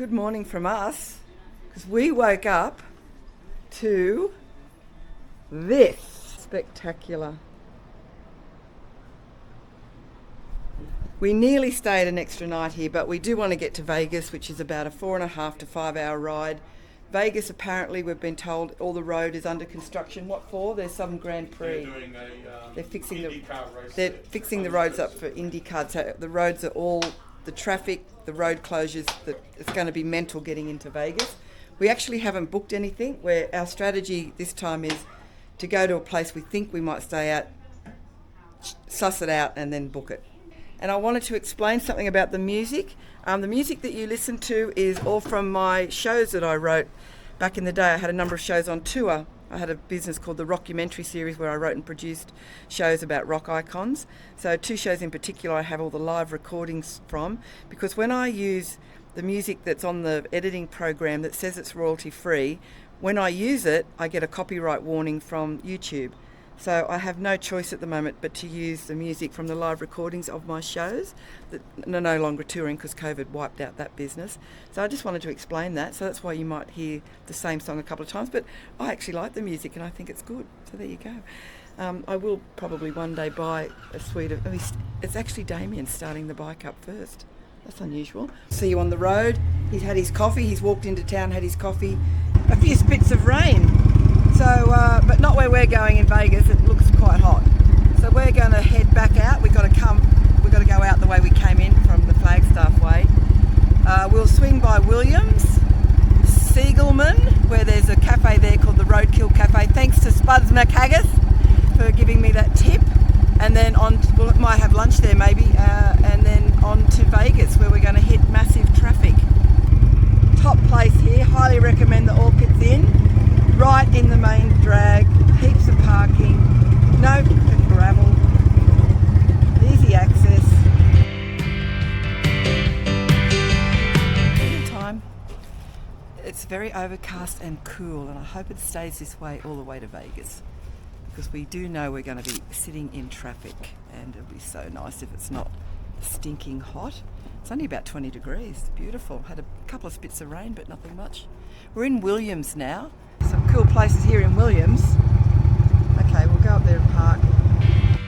good morning from us, because we woke up to this spectacular. We nearly stayed an extra night here, but we do want to get to Vegas, which is about a 4.5 to 5 hour ride. Vegas, apparently, we've been told all the road is under construction. What for? There's some Grand Prix. They're fixing the roads up for IndyCar. So the roads are all the traffic, the road closures. It's going to be mental getting into Vegas. We actually haven't booked anything. Our strategy this time is to go to a place we think we might stay at, suss it out, and then book it. And I wanted to explain something about the music. The music that you listen to is all from my shows that I wrote back in the day. I had a number of shows on tour. I had a business called the Rockumentary Series where I wrote and produced shows about rock icons. So 2 shows in particular I have all the live recordings from, because when I use the music that's on the editing program that says it's royalty free, when I use it I get a copyright warning from YouTube. So I have no choice at the moment but to use the music from the live recordings of my shows that are no longer touring because COVID wiped out that business. So I just wanted to explain that. So that's why you might hear the same song a couple of times. But I actually like the music and I think it's good. So there you go. I will probably one day buy a suite of... It's actually Damien starting the bike up first. That's unusual. See you on the road. He's had his coffee. He's walked into town, had his coffee. A few spits of rain. So, but not where we're going in Vegas. It looks quite hot. So we're going to head back out. We've got to go out the way we came in from the Flagstaff way. We'll swing by Williams, Siegelman, where there's a cafe there called the Roadkill Cafe. Thanks to Spuds McHaggis for giving me that tip. And then might have lunch there maybe, and then on to Vegas where we're going to hit massive traffic. Top place here. Highly recommend the Orchids Inn. Right in the main drag, heaps of parking, no gravel, easy access. Time. It's very overcast and cool, and I hope it stays this way all the way to Vegas, because we do know we're going to be sitting in traffic, and it'll be so nice if it's not stinking hot. It's only about 20 degrees. It's beautiful. Had a couple of spits of rain, but nothing much. We're in Williams now. Some cool places here in Williams. Okay, we'll go up there and park.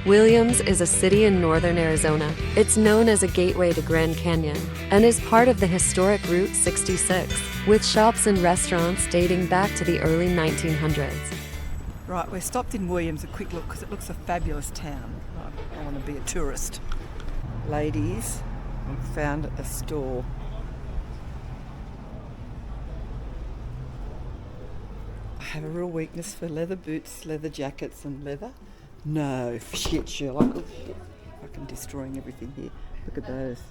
Williams is a city in northern Arizona. It's known as a gateway to Grand Canyon and is part of the historic Route 66, with shops and restaurants dating back to the early 1900s. Right, we're stopped in Williams, a quick look, because it looks a fabulous town. I want to be a tourist. Ladies, we found a store. I have a real weakness for leather boots, leather jackets and leather. No, shit, Sherlock. Oh, shit. I'm destroying everything here. Look at those.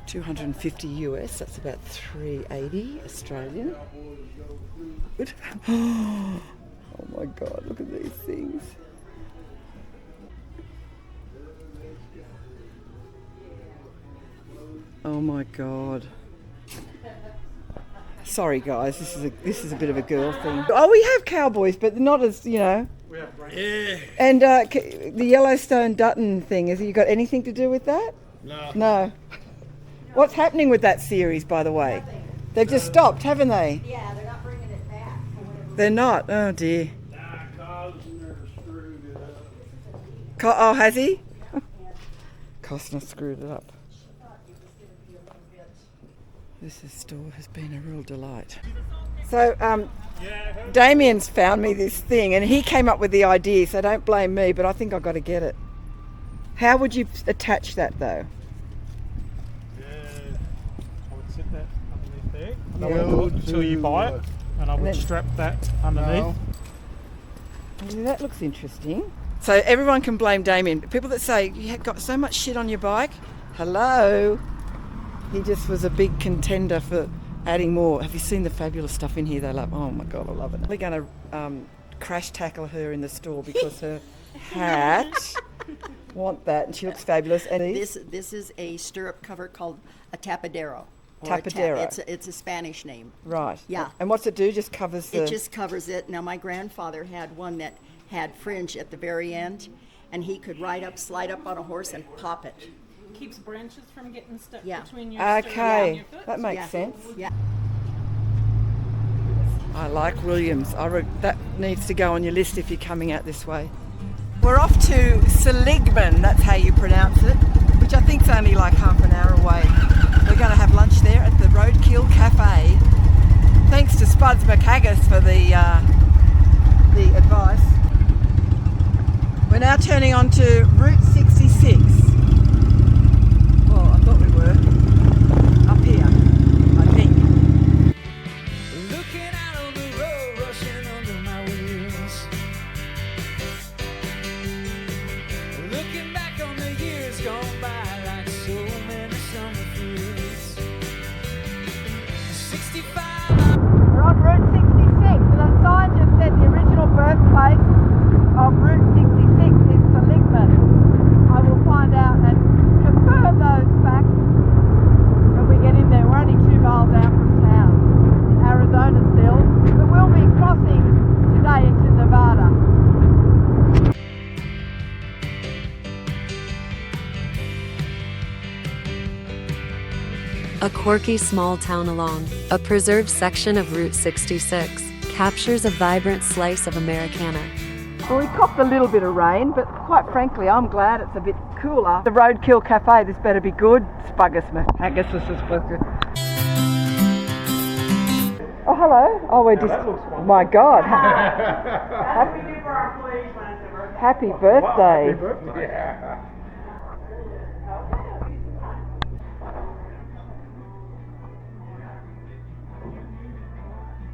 250 US, that's about 380 Australian. Good. Oh my God, look at these things. Oh my God. Sorry guys, this is a bit of a girl thing. Oh, we have cowboys, but not as, Yeah. And the Yellowstone Dutton thing, has you got anything to do with that? No. What's happening with that series, by the way? They've just stopped, haven't they? Yeah, they're not bringing it back. They're not? Oh dear. Costner screwed it up. Oh, has he? Costner screwed it up. This store has been a real delight. So, Damien's found me this thing, and he came up with the idea, so don't blame me, but I think I've got to get it. How would you attach that, though? I would sit that underneath there. And Yeah. I would do it until you buy it, and I would strap that underneath. Oh, that looks interesting. So everyone can blame Damien. People that say, you have got so much shit on your bike, hello. He just was a big contender for adding more. Have you seen the fabulous stuff in here? They love. Oh my God, I love it. We're going to crash tackle her in the store because her hat. Want that, and she looks fabulous. And This is a stirrup cover called a tapadero. Tapadero. It's a Spanish name. Right. Yeah. And what's it do? Just covers the... It just covers it. Now my grandfather had one that had fringe at the very end, and he could slide up on a horse and pop it. keeps branches from getting stuck Yeah. between your stirrup and Okay, your foot. that makes Yeah. sense. Yeah. I like Williams. That needs to go on your list if you're coming out this way. We're off to Seligman, that's how you pronounce it, which I think's only like half an hour away. We're going to have lunch there at the Roadkill Cafe. Thanks to Spuds McHaggis for the advice. We're now turning on to Route 66. Well, I thought we were up here, I think. Looking out on the road, rushing under my wheels. Looking back on the years gone by like so many summer fields. 65. We're on Route 66, and the sign just said the original birthplace of Route 66 is Seligman. I will find out and confirm those facts when we get in there. We're only 2 miles out from town, in Arizona still, but we'll be crossing today into Nevada. A quirky small town along a preserved section of Route 66 captures a vibrant slice of Americana. Well, we copped a little bit of rain, but quite frankly, I'm glad it's a bit cooler. The Roadkill Cafe, this better be good. Spuggus Haggis, this is good. Oh, hello. Oh, we're just... My God. Happy birthday.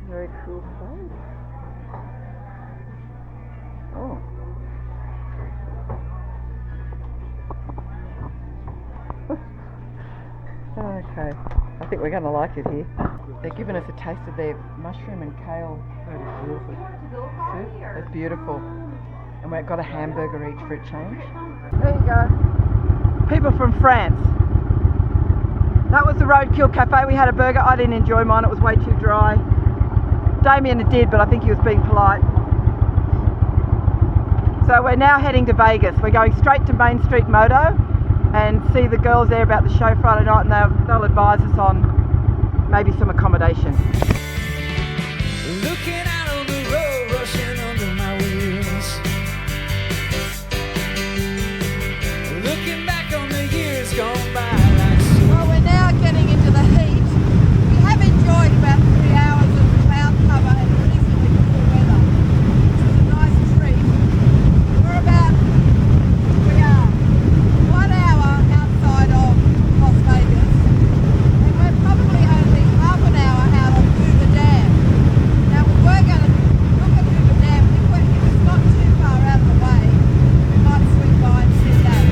Very cool place. Oh. Okay. I think we're going to like it here. They're giving us a taste of their mushroom and kale soup. It's beautiful. And we've got a hamburger each for a change. There you go. People from France. That was the Roadkill Cafe. We had a burger. I didn't enjoy mine. It was way too dry. Damien did, but I think he was being polite. So we're now heading to Vegas. We're going straight to Main Street Moto and see the girls there about the show Friday night, and they'll advise us on maybe some accommodation. Looking out on the road, rushing under my wheels. Looking back on the years gone by like so. Well, we're now getting into the heat. We have enjoyed about 3 hours of cloud cover and reasonably cool weather, which was a nice treat. We are 1 hour outside of Las Vegas, and we're probably only half an hour out of Hoover Dam. Now we were going to look at Hoover Dam. If it's not too far out of the way, we might swing by and see that.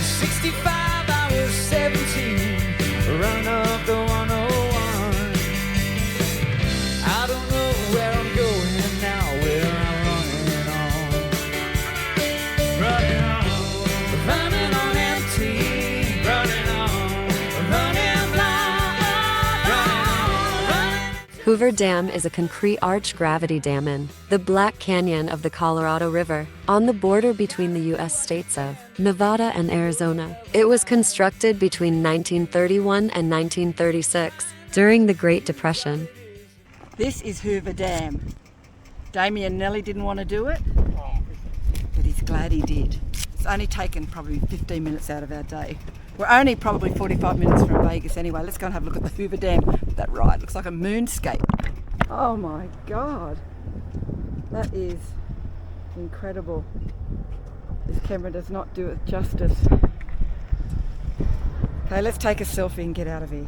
65, I was 17, run up the 101. I don't know where I'm going now, where I'm running on. Running on empty, running blind, running. Hoover Dam is a concrete arch gravity dam in the Black Canyon of the Colorado River, on the border between the U.S. states of Nevada and Arizona. It was constructed between 1931 and 1936 during the Great Depression. This is Hoover Dam. Damien Nelly didn't want to do it, but he's glad he did. It's only taken probably 15 minutes out of our day. We're only probably 45 minutes from Vegas anyway. Let's go and have a look at the Hoover Dam. That ride looks like a moonscape. Oh my God. That is incredible. This camera does not do it justice. Okay, let's take a selfie and get out of here.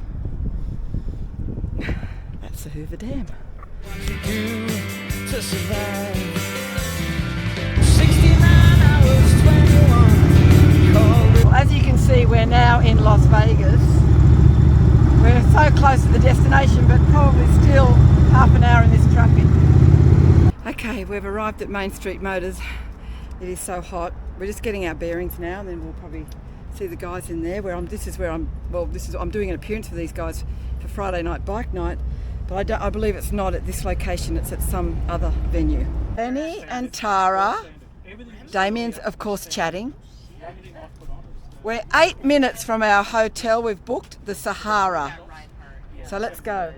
That's the Hoover Dam. Do to survive. 69, I was 21. Well, as you can see, we're now in Las Vegas. We're so close to the destination, but probably still half an hour in this traffic. Okay, we've arrived at Main Street Motors. It is so hot. We're just getting our bearings now, and then we'll probably see the guys in there. I'm doing an appearance for these guys for Friday night bike night, but I believe it's not at this location. It's at some other venue. Benny and Tara. Damien's, of course, chatting. We're 8 minutes from our hotel. We've booked the Sahara. So let's go.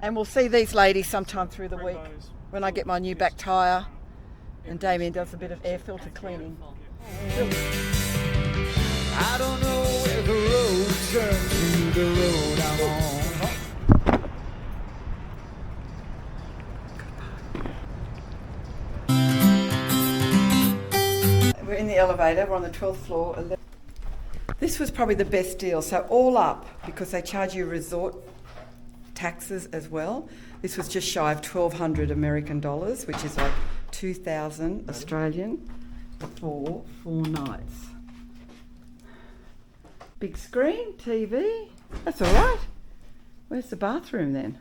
And we'll see these ladies sometime through the week when I get my new back tyre and Damien does a bit of air filter cleaning. I don't know where the road turns to the road I'm on. We're in the elevator. We're on the 12th floor. This was probably the best deal. So all up, because they charge you resort taxes as well, this was just shy of 1,200 American dollars, which is like 2,000 Australian for 4 nights. Big screen, TV. That's all right. Where's the bathroom then?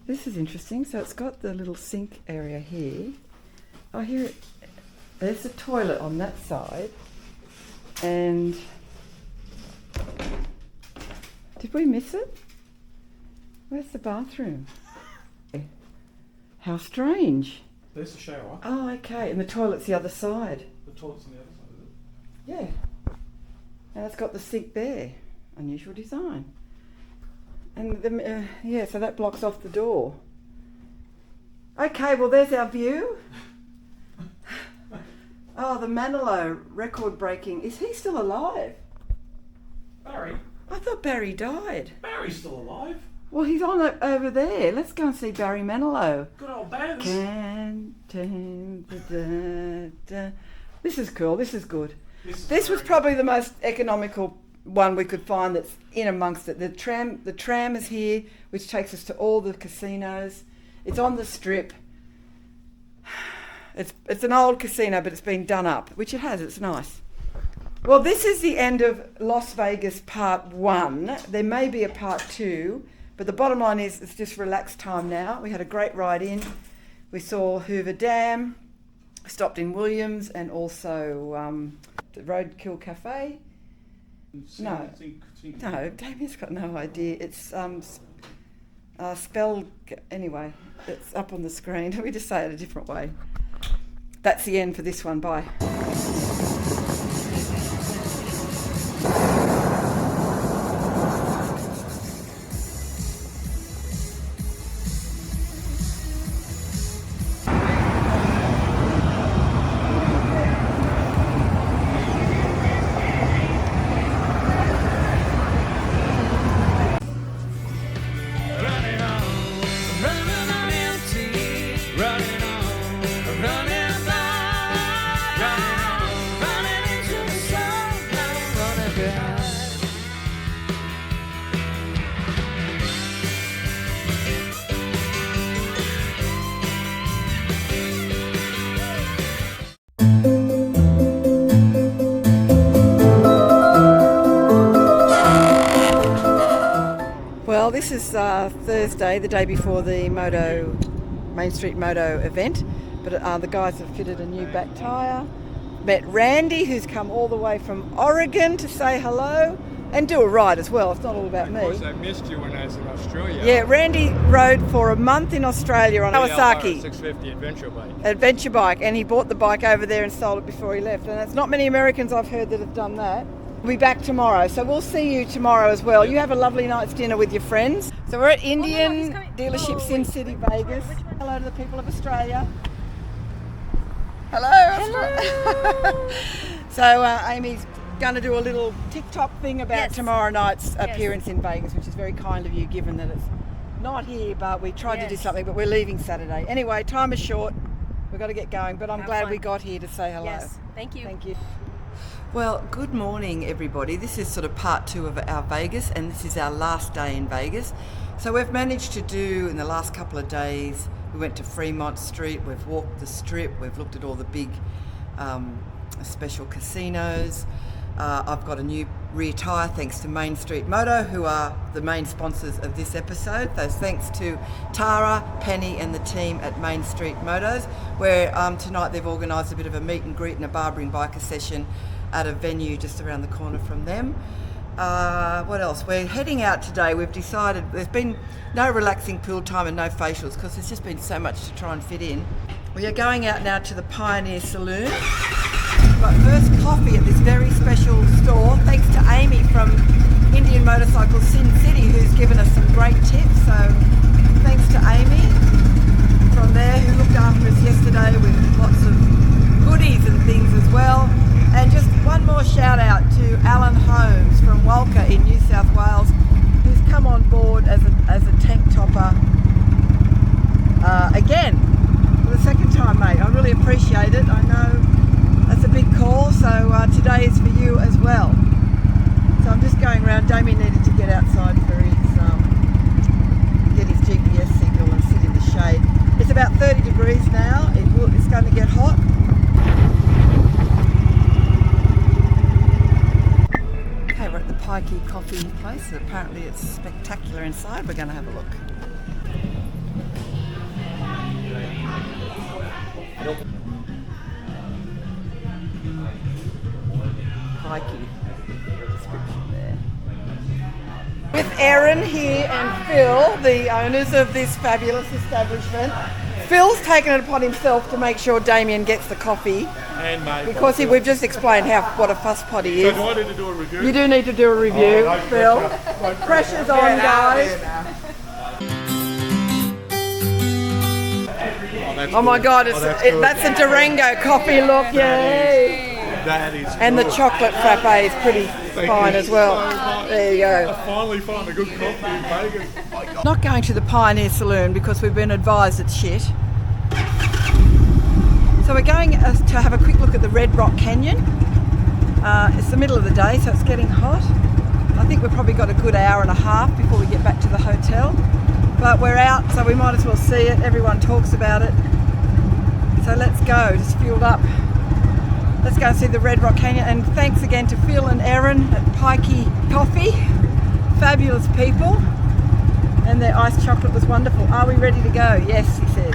This is interesting. So it's got the little sink area here. Oh, here. There's the toilet on that side. And did we miss it? Where's the bathroom? How strange. There's the shower. Oh, okay. And the toilet's the other side. The toilet's on the other side, is it? Yeah. And it's got the sink there. Unusual design. And yeah, so that blocks off the door. Okay, well there's our view. Oh, the Manilow record breaking. Is he still alive? Barry? I thought Barry died. Barry's still alive. Well, he's on over there. Let's go and see Barry Manilow. Good old Baz. This is cool. This is good. This was probably the most economical one we could find that's in amongst it. The tram is here, which takes us to all the casinos. It's on the Strip. It's an old casino, but it's been done up, which it has. It's nice. Well, this is the end of Las Vegas Part 1. There may be a Part 2, but the bottom line is it's just relaxed time now. We had a great ride in. We saw Hoover Dam, stopped in Williams, and also the Roadkill Cafe. No, Damien's got no idea. It's spelled, anyway, it's up on the screen. We just say it a different way. That's the end for this one. Bye. Well, this is Thursday, the day before the Main Street Moto event, but the guys have fitted a new back tyre. Met Randy, who's come all the way from Oregon to say hello and do a ride as well. It's not all about me. Of course, I missed you when I was in Australia. Yeah, Randy rode for a month in Australia on Kawasaki. 650 Adventure bike, and he bought the bike over there and sold it before he left. And it's not many Americans I've heard that have done that. We'll be back tomorrow, so we'll see you tomorrow as well. You have a lovely night's dinner with your friends. So we're at Indian dealership Sin City, Vegas. Hello to the people of Australia. Hello. So Amy's going to do a little TikTok thing about tomorrow night's appearance in Vegas, which is very kind of you, given that it's not here, but we tried to do something, but we're leaving Saturday. Anyway, time is short. We've got to get going, but I'm glad we got here to say hello. Yes, thank you. Thank you. Well, good morning, everybody. This is sort of part 2 of our Vegas, and this is our last day in Vegas. So we've managed to do, in the last couple of days, we went to Fremont Street, we've walked the Strip, we've looked at all the big special casinos. I've got a new rear tyre thanks to Main Street Moto, who are the main sponsors of this episode. So thanks to Tara, Penny and the team at Main Street Motos, where tonight they've organised a bit of a meet and greet and a barbering biker session at a venue just around the corner from them. What else? We're heading out today. We've decided there's been no relaxing pool time and no facials because there's just been so much to try and fit in. We are going out now to the Pioneer Saloon. But first, coffee at this very special store. Thanks to Amy from Indian Motorcycle Sin City, who's given us some great tips. So thanks to Amy from there, who looked after us yesterday with lots of goodies and things as well. And just one more shout out to Alan Holmes from Walker in New South Wales, who's come on board as a tank topper again for the second time, mate. I really appreciate it. I know that's a big call, so today is for you as well. So I'm just going around. Damien needed to get outside for his get his GPS signal and sit in the shade. It's about 30 degrees now. It's going to get hot. Okay, we're at the Pikey Coffee place. Apparently it's spectacular inside. We're going to have a look. Pikey description there. With Erin here and Phil, the owners of this fabulous establishment. Phil's taken it upon himself to make sure Damien gets the coffee. Because we've just explained what a fusspot he is. So do I need to do a review? You do need to do a review, Phil. Pressure's on, guys. Oh my God, that's a Durango coffee look, yay! That is And the good. chocolate frappe is pretty fine as well. There you go. I finally found a good coffee in Vegas. Not going to the Pioneer Saloon because we've been advised it's shit. So we're going to have a quick look at the Red Rock Canyon. It's the middle of the day, so it's getting hot. I think we've probably got a good hour and a half before we get back to the hotel. But we're out, so we might as well see it. Everyone talks about it. So let's go, just fueled up. Let's go and see the Red Rock Canyon. And thanks again to Phil and Erin at Pikey Coffee. Fabulous people. And their iced chocolate was wonderful. Are we ready to go? Yes, he says.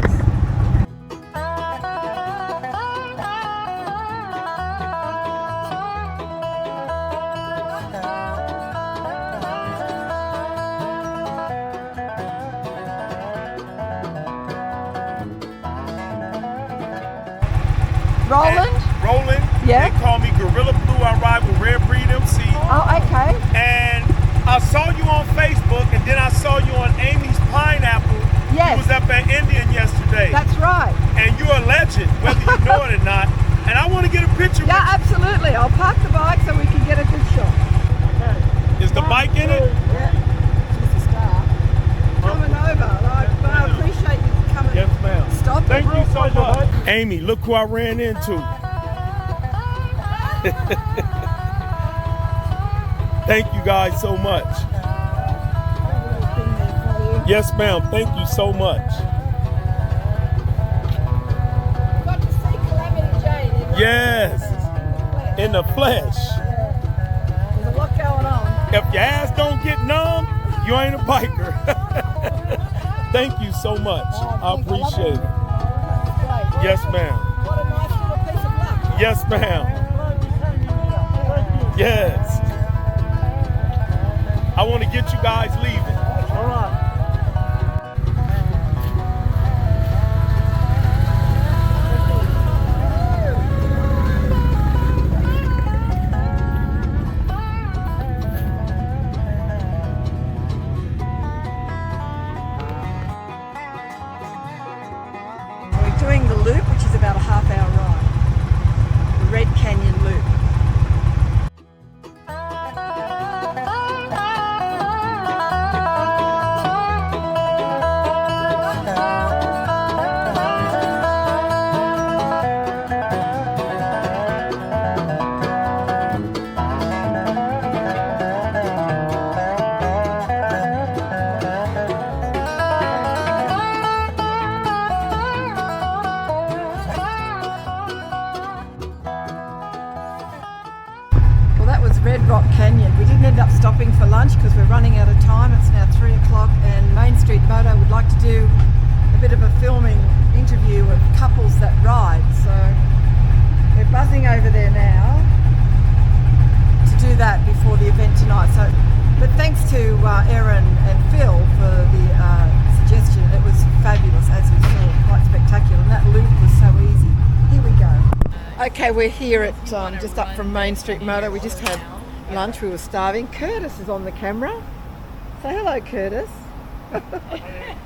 Roland. Yeah. They call me Gorilla Blue. I ride with Rare Breed MC. Oh, okay. And I saw you on Facebook, and then I saw you on Amy's Pineapple. Yes. You was up at Indian yesterday. That's right. And you're a legend, whether you know it or not. And I want to get a picture Yeah, with absolutely. I'll park the bike so we can get a good shot. you. Is the bike in it? Yeah. She's a star. Coming over. But I appreciate you coming. Yes, ma'am. Stop Thank it. you so much. Amy, look who I ran into. Thank you guys so much. Yes, ma'am. Thank you so much. Got to see Calamity Jane. Yes. In the flesh. There's a lot going on. If your ass don't get numb, you ain't a biker. Thank you so much. I appreciate it. Yes, ma'am. What a nice little piece of luck. Yes, ma'am. Yes. I want to get you guys leaving. All right. We're doing the loop, which is about a half-hour ride. The Red Canyon Loop. Well, that was Red Rock Canyon. We didn't end up stopping for lunch because we're running out of time. It's now 3 o'clock and Main Street Moto would like to do a bit of a filming interview of couples that ride. So we're buzzing over there now to do that before the event tonight. So, but thanks to Erin and Phil for the suggestion. It was fabulous, as we saw, quite spectacular. And that loop was so easy. Here we go. Okay, we're here at just up from Main Street Motor. We just had lunch. We were starving. Curtis is on the camera. Say hello, Curtis.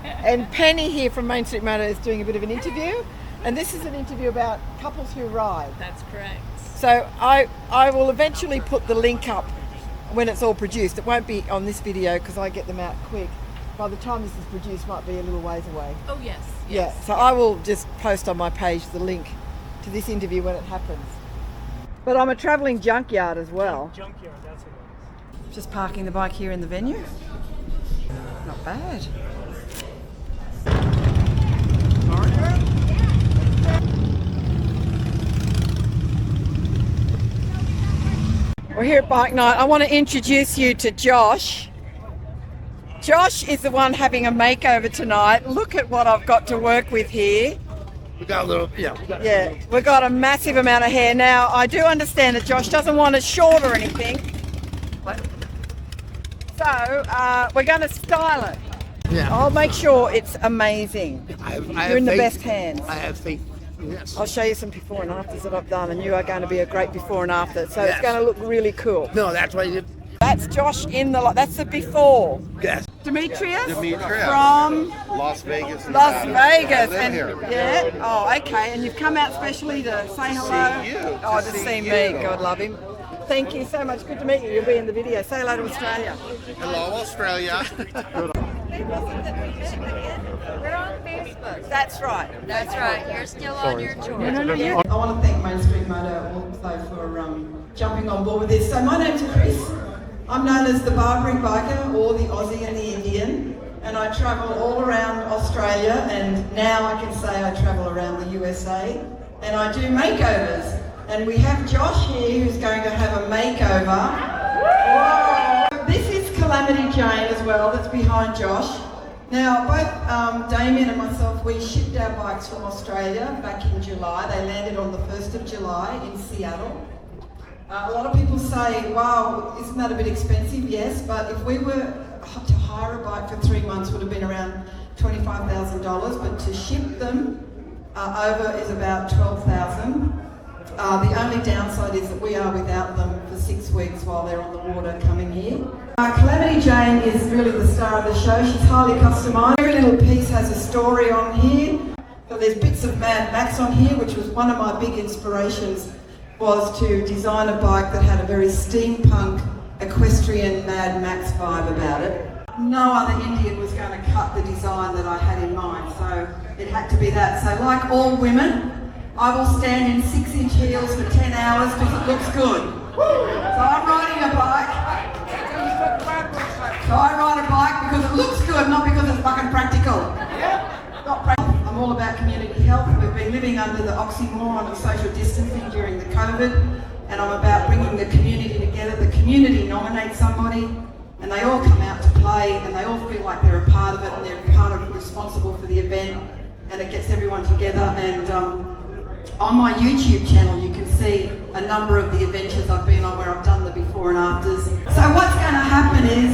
And Penny here from Main Street Motor is doing a bit of an interview. And this is an interview about couples who ride. That's correct. So I will eventually put the link up when it's all produced. It won't be on this video because I get them out quick. By the time this is produced, might be a little ways away. Oh, yes. Yeah, so I will just post on my page the link to this interview when it happens. But I'm a travelling junkyard as well. Junkyard, that's what it is. Just parking the bike here in the venue. Not bad. We're here at Bike Night. I want to introduce you to Josh. Josh is the one having a makeover tonight. Look at what I've got to work with here. We got a little, Yeah, we've got a massive amount of hair. Now, I do understand that Josh doesn't want it short or anything. So, we're going to style it. Yeah. I'll make sure it's amazing. You're in the faith. best hands. I have faith. Yes. I'll show you some before and afters that I've done, and you are going to be a great before and after. So it's going to look really cool. No, that's why you did. That's Josh in the that's the before. Yes. Demetrius Demetrius. From Las Vegas. Las Vegas. I live here. Yeah. Oh, okay. And you've come out specially to say hello. See you. Oh, To to see see you. me. God love him. Thank you so much. Good to meet you. You'll be in the video. Say hello to Australia. Hello, Australia. We're on Facebook. That's right. That's right. You're still on your tour. I want to thank Main Street Motor also for jumping on board with this. So my name's Chris. I'm known as the barbering biker, or the Aussie and the Indian, and I travel all around Australia, and now I can say I travel around the USA, and I do makeovers. And we have Josh here who's going to have a makeover. Whoa. This is Calamity Jane as well, that's behind Josh. Now, both Damien and myself, we shipped our bikes from Australia back in July. They landed on the 1st of July in Seattle. A lot of people say, wow, isn't that a bit expensive? Yes, but if we were to hire a bike for 3 months, would have been around $25,000, but to ship them over is about $12,000. The only downside is that we are without them for 6 weeks while they're on the water coming here. Calamity Jane is really the star of the show. She's highly customised. Every little piece has a story on here. So there's bits of Mad Max on here, which was one of my big inspirations, was to design a bike that had a very steampunk, equestrian Mad Max vibe about it. No other Indian was going to cut the design that I had in mind, so it had to be that. So like all women, I will stand in 6-inch heels for 10 hours because it looks good. So I'm riding a bike. So I ride a bike because it looks good, not because it's fucking practical. Not practical. I'm all about community health. We've been living under the oxymoron of social distancing during the COVID, and I'm about bringing the community together. The community nominates somebody, and they all come out to play, and they all feel like they're a part of it, and they're part of responsible for the event, and it gets everyone together. And on my YouTube channel, you can see a number of the adventures I've been on where I've done the before and afters. So what's going to happen is,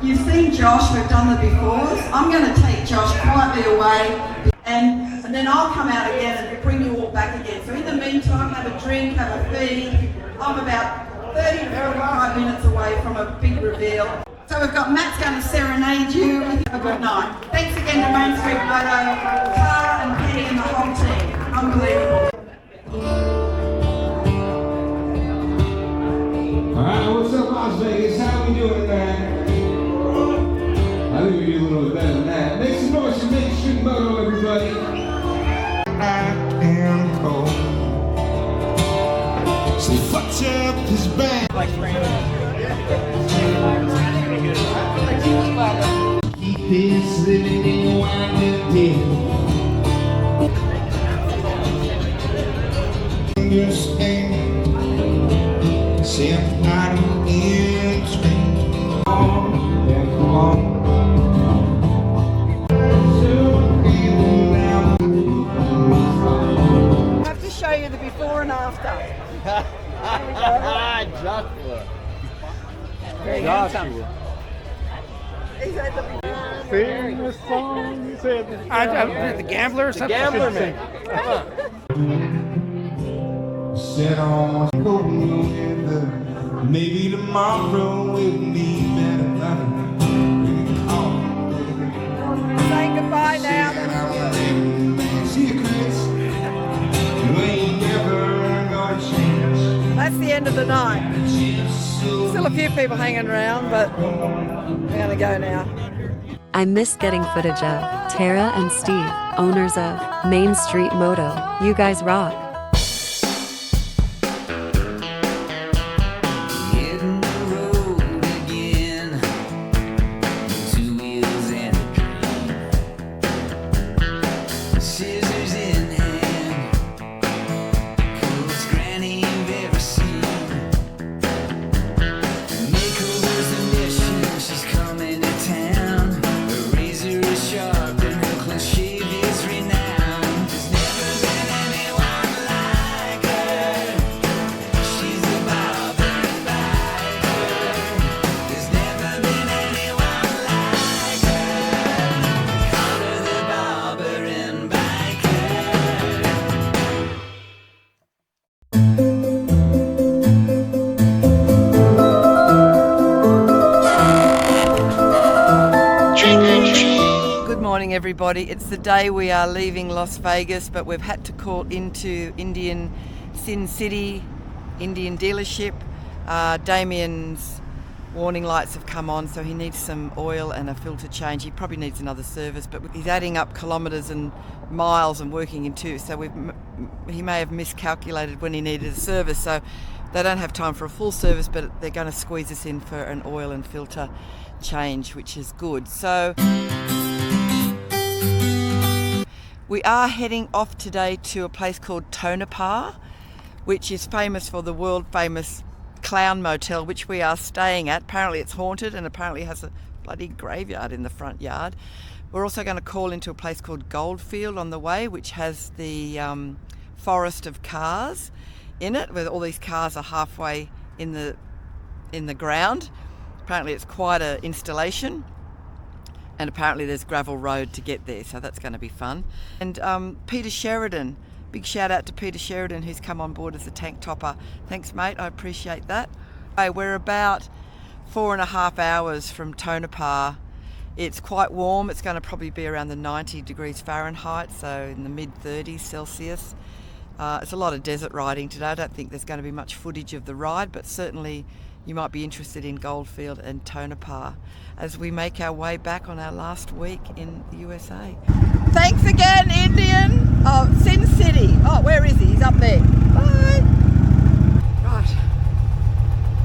you've seen Josh, we've done the befores. I'm going to take Josh quietly away, and then I'll come out again and bring you all back again. So in the meantime, have a drink, have a feed. I'm about 30 to 45 minutes away from a big reveal. So we've got Matt's going to serenade you. Have a good night. Thanks again to Main Street Moto, Tara and Penny and the whole team. Unbelievable. Alright, what's up, Las Vegas? How we doing, man? I think we do a little bit better than that. Make some noise for Main Street Moto, everybody. I am cold. So fucked up his back. Keep his living in winding deal. Understand. See, I'm not in Spain. Come on. I have to show you the before and after. Joshua. Very handsome. He's at the before. Sing the song, you said. The gambler or something? Gambler man. Set on cold weather. Maybe tomorrow will be better. Saying goodbye now. Secrets you ain't never gonna change. That's the end of the night. Still a few people hanging around, but we're gonna go now. I miss getting footage of Tara and Steve, owners of Main Street Moto. You guys rock. Hitting the road again, two wheels and a dream. Scissors in hand, coolest granny you've ever seen. Makeover's the mission, she's coming to town. Her razor is sharp and her close shave is renowned. There's never been anyone like her. She's a barber and biker. There's never been anyone like her. Call her the barber and biker. Good morning, everybody. It's the day we are leaving Las Vegas, but we've had to call into Sin City, Indian dealership. Damien's warning lights have come on, so he needs some oil and a filter change. He probably needs another service, but he's adding up kilometres and miles and working in two, so he may have miscalculated when he needed a service. So they don't have time for a full service, but they're going to squeeze us in for an oil and filter change, which is good. So we are heading off today to a place called Tonopah, which is famous for the world famous Clown Motel, which we are staying at. Apparently it's haunted and apparently has a bloody graveyard in the front yard. We're also going to call into a place called Goldfield on the way, which has the forest of cars in it, where all these cars are halfway in the ground. Apparently it's quite an installation, and apparently there's gravel road to get there, so that's going to be fun. And Peter Sheridan, big shout out to Peter Sheridan, who's come on board as a tank topper. Thanks, mate, I appreciate that. We're about 4.5 hours from Tonopah. It's quite warm. It's going to probably be around the 90 degrees Fahrenheit, so in the mid-30s Celsius. It's a lot of desert riding today. I don't think there's going to be much footage of the ride, but certainly you might be interested in Goldfield and Tonopah as we make our way back on our last week in the USA. Thanks again, Indian. Oh, Sin City. Oh, where is he? He's up there. Bye. Right.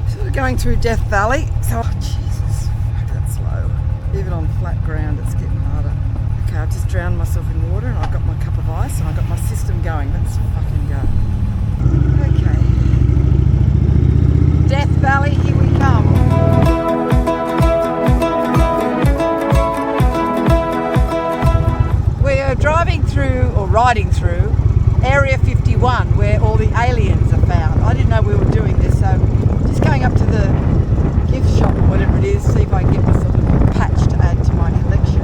Sort of going through Death Valley. So, oh, Jesus, that's slow. Even on flat ground, it's getting harder. Okay, I've just drowned myself in water and I've got my cup of ice and I've got my system going. Let's fucking go. Okay. Death Valley, here we come. We are driving through, or riding through, Area 51, where all the aliens are found. I didn't know we were doing this, so just going up to the gift shop or whatever it is, see if I can get myself a little patch to add to my collection.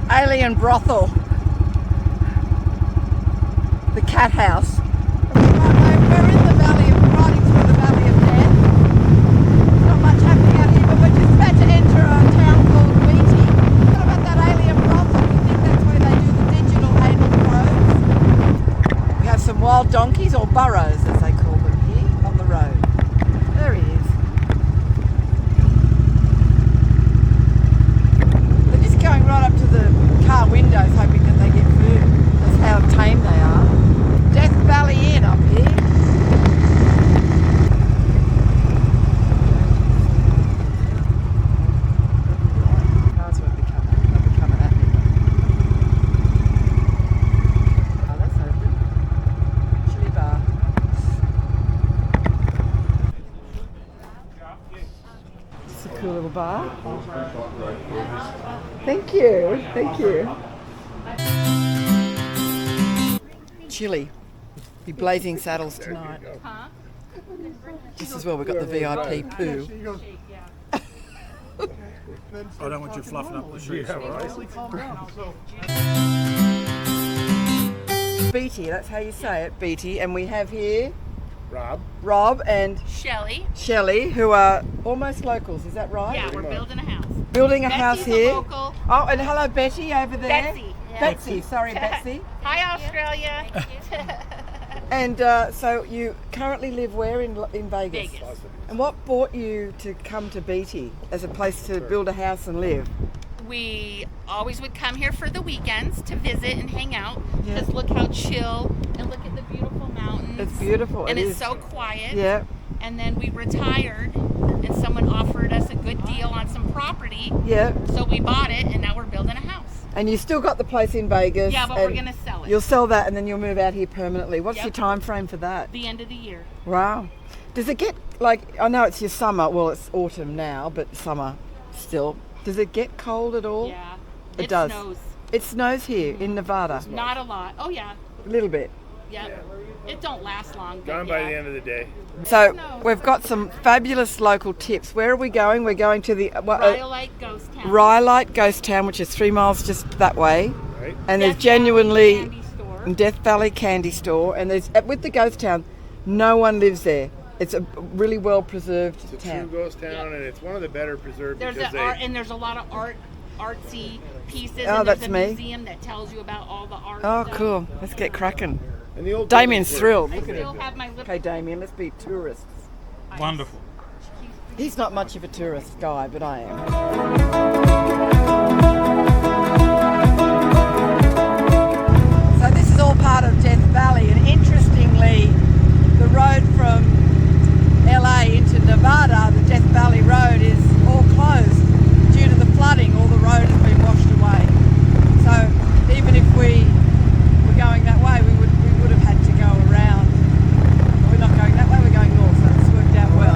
Alien brothel. The cat house. We're in the valley of, riding through the valley of death. There's not much happening out here, but we're just about to enter a town called Beatty. What about that alien brothel? We think that's where they do the digital anal probes. We have some wild donkeys, or burros as they call them here, on the road. There he is. They're just going right up to the car windows hoping that they get food. That's how tame they are. Death Valley Inn up here. Cars won't be coming. They'll be coming at me. Oh, that's open. Chili bar. It's a cool little bar. Thank you. Thank you. Chili. Be blazing saddles tonight. Huh? Just as well, we've got the VIP poo. I don't want you fluffing up the sheets. Beatty, that's how you say it, Beatty. And we have here Rob and Shelley, who are almost locals, is that right? Yeah, we're building a house. Building a house Betsy's here. a local. Oh, and hello Betty over there. Betsy. Yeah. Betsy, sorry Betsy. Hi, Australia. And so you currently live where in Vegas? Vegas. And what brought you to come to Beatty as a place to build a house and live? We always would come here for the weekends to visit and hang out. Yeah. Because look how chill and look at the beautiful mountains. It's beautiful. And it it's is. so quiet. Yeah. And then we retired and someone offered us a good deal on some property. Yeah. So we bought it and now we're building a house. And you still got the place in Vegas. Yeah, but we're going to sell it. You'll sell that and then you'll move out here permanently. What's Yep. your time frame for that? The end of the year. Wow. Does it get, like, I know it's your summer, well it's autumn now, but summer still. Does it get cold at all? Yeah. It does. Snows. It snows here in Nevada. Not a lot. Oh yeah. A little bit. Yeah. It don't last long. But gone by the end of the day. So snows. we've got some fabulous local tips. Where are we going? We're going to the Rhyolite Ghost Town. Rhyolite Ghost Town, which is 3 miles just that way. Right. And there's Death genuinely Valley Candy Store. Death Valley Candy Store. And there's with the ghost town, no one lives there. It's a really well preserved It's a town. true ghost town, and it's one of the better preserved There's because art, and there's a lot of artsy pieces. Oh, and that's there's a me. museum that tells you about all the art. Oh, stuff. cool. Let's get cracking. and the old Damien's buildings were- thrilled. I Look at still him. have my little. Okay, Damien, let's be tourists. Wonderful. He's not much of a tourist guy, but I am. So this is all part of Death Valley, and interestingly, the road from LA into Nevada, the Death Valley Road, is all closed due to the flooding. All the road has been washed away. So even if we were going that way, we would have had to go around. We're not going that way, we're going north, so it's worked out well.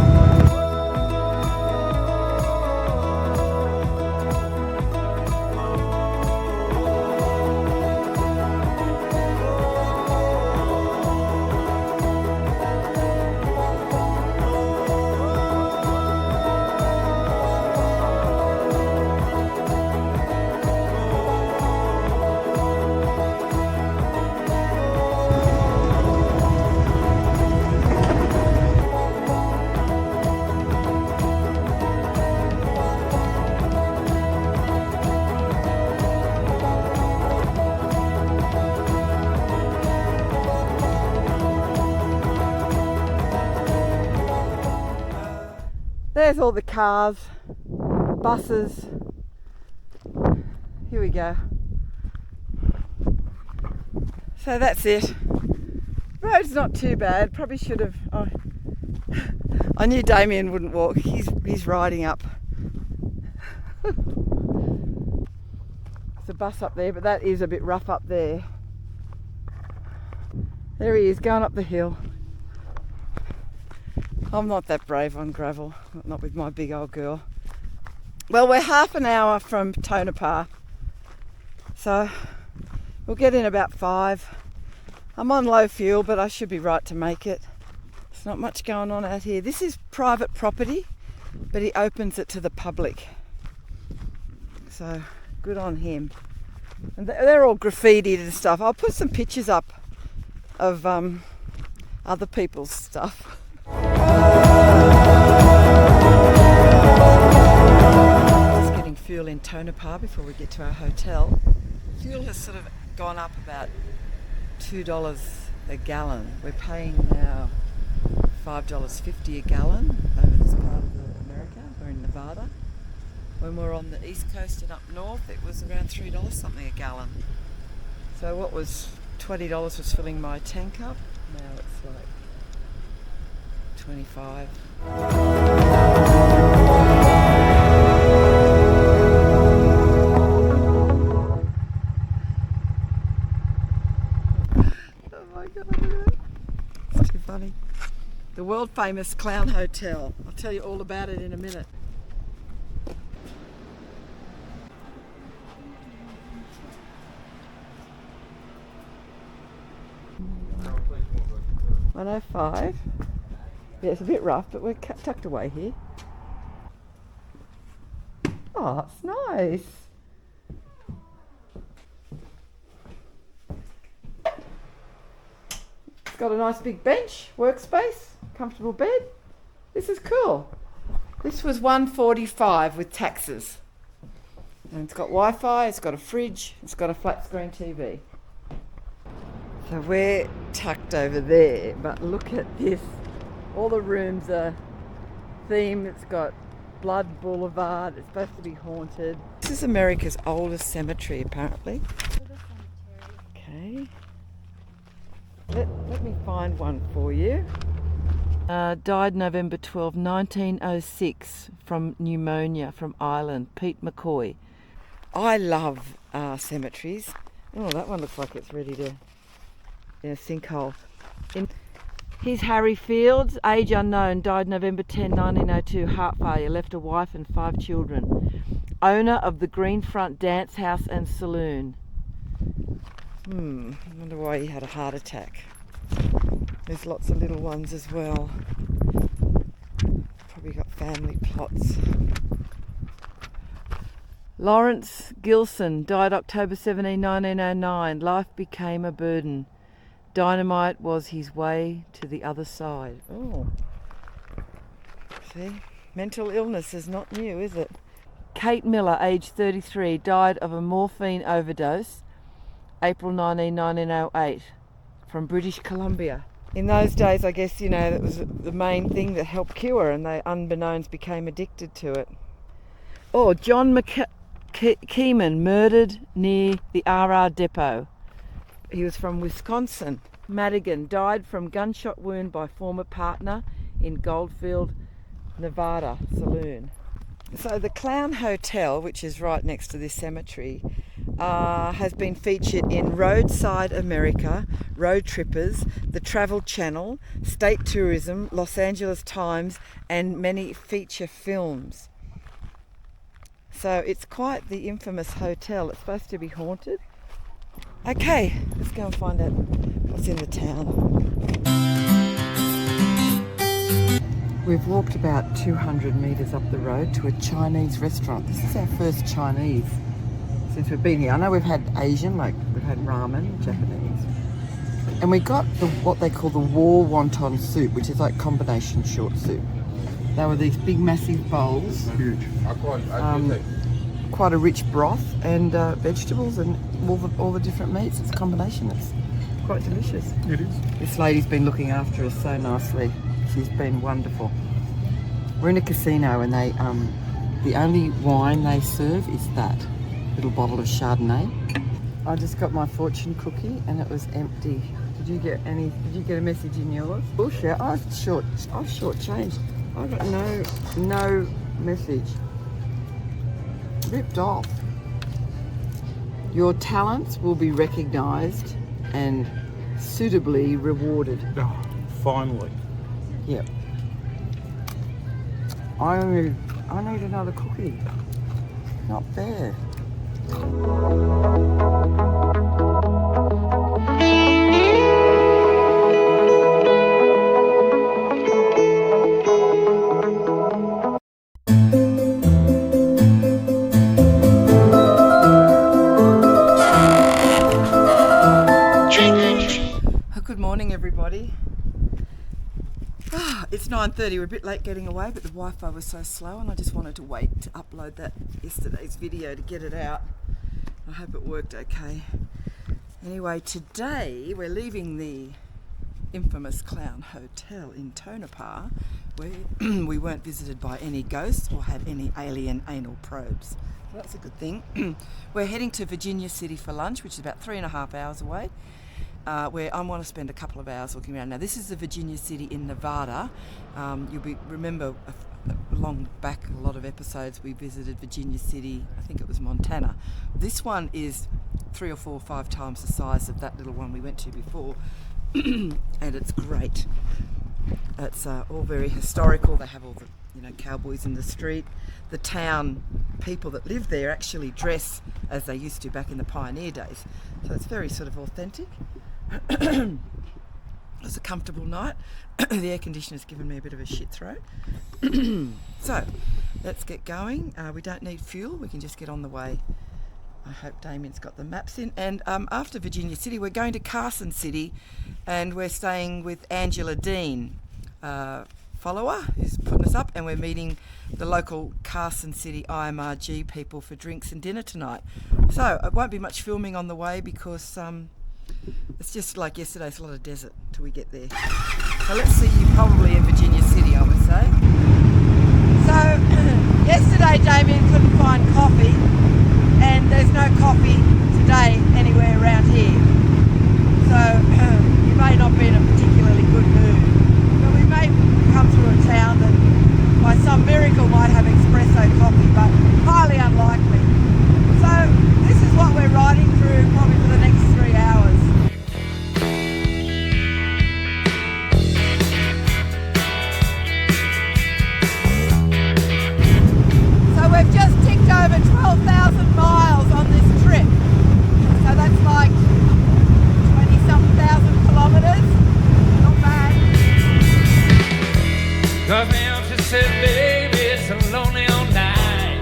There's all the cars, buses. Here we go. So that's it. Road's not too bad. Probably should have. Oh, I knew Damien wouldn't walk. He's riding up. There's a bus up there, but that is a bit rough up there. There he is, going up the hill. I'm not that brave on gravel, not with my big old girl. Well, we're half an hour from Tonopah, so we'll get in about 5. I'm on low fuel, but I should be right to make it. There's not much going on out here. This is private property, but he opens it to the public. So good on him. And they're all graffitied and stuff. I'll put some pictures up of other people's stuff. Just getting fuel in Tonopah before we get to our hotel. Fuel has sort of gone up about $2 a gallon. We're paying now $5.50 a gallon over this part of America. We're in Nevada. When we were on the east coast and up north, it was around $3 something a gallon. So what was $20 was filling my tank up. Now it's like 25. Oh my God, look at that. It's too funny. The world famous Clown Hotel. I'll tell you all about it in a minute. $105. Yeah, it's a bit rough, but we're tucked away here. Oh, it's nice. It's got a nice big bench, workspace, comfortable bed. This is cool. This was $145 with taxes. And it's got Wi-Fi, it's got a fridge, it's got a flat screen TV. So we're tucked over there, but look at this. All the rooms are themed. It's got Blood Boulevard. It's supposed to be haunted. This is America's oldest cemetery, apparently. Okay. Let me find one for you. Died November 12, 1906 from pneumonia from Ireland. Pete McCoy. I love cemeteries. Oh, that one looks like it's ready to in a sinkhole. Here's Harry Fields, age unknown, died November 10, 1902, heart failure, left a wife and 5 children. Owner of the Greenfront Dance House and Saloon. I wonder why he had a heart attack. There's lots of little ones as well. Probably got family plots. Lawrence Gilson, died October 17, 1909. Life became a burden. Dynamite was his way to the other side. Oh, see, mental illness is not new, is it? Kate Miller, aged 33, died of a morphine overdose, April 19, 1908, from British Columbia. In those days, I guess, that was the main thing that helped cure, and they, unbeknownst, became addicted to it. Oh, John Keeman, murdered near the RR depot. He was from Wisconsin. Madigan died from gunshot wound by former partner in Goldfield, Nevada saloon. So the Clown Hotel, which is right next to this cemetery, has been featured in Roadside America, Road Trippers, The Travel Channel, State Tourism, Los Angeles Times, and many feature films. So it's quite the infamous hotel. It's supposed to be haunted. Okay, let's go and find out what's in the town. We've walked about 200 metres up the road to a Chinese restaurant. This is our first Chinese since we've been here. I know we've had Asian, like we've had ramen, Japanese. And we got what they call the war wonton soup, which is like combination short soup. They were these big massive bowls. Huge. Quite a rich broth and vegetables and all the different meats. It's a combination. It's quite delicious. It is. This lady's been looking after us so nicely. She's been wonderful. We're in a casino and they the only wine they serve is that little bottle of Chardonnay. I just got my fortune cookie and it was empty. Did you get a message in yours? Bullshit. I've shortchanged. I got no message. Ripped off. Your talents will be recognised and suitably rewarded. Oh, finally. Yep. I need another cookie. Not fair. Good morning, everybody. It's 9:30. We're a bit late getting away, but the Wi-Fi was so slow and I just wanted to wait to upload yesterday's video to get it out. I hope it worked okay. Anyway, today we're leaving the infamous Clown Hotel in Tonopah, where we weren't visited by any ghosts or had any alien anal probes. So that's a good thing. We're heading to Virginia City for lunch, which is about 3.5 hours away. Where I want to spend a couple of hours looking around. Now, this is the Virginia City in Nevada. Remember long back, a lot of episodes, we visited Virginia City. I think it was Montana. This one is 3 or 4 or 5 times the size of that little one we went to before, and it's great. It's all very historical. They have all the cowboys in the street. The town people that live there actually dress as they used to back in the pioneer days. So it's very sort of authentic. It was a comfortable night. The air conditioner's given me a bit of a shit throat. So, let's get going. We don't need fuel, we can just get on the way. I hope Damien's got the maps in. And after Virginia City, we're going to Carson City, and we're staying with Angela Dean, follower who's putting us up, and we're meeting the local Carson City IMRG people for drinks and dinner tonight. So it won't be much filming on the way because it's just like yesterday, it's a lot of desert till we get there. So let's see you probably in Virginia City, I would say. So yesterday Damien couldn't find coffee, and there's no coffee today anywhere around here. So you may not be in a particularly good mood, but we may come through a town that by some miracle might have espresso coffee, but highly unlikely. So this is what we're riding through probably for the next 3 hours. So we've just ticked over 12,000 miles on this trip. So that's like 20-something thousand kilometres. Not bad. Cause me up, she said, baby, it's a lonely old night.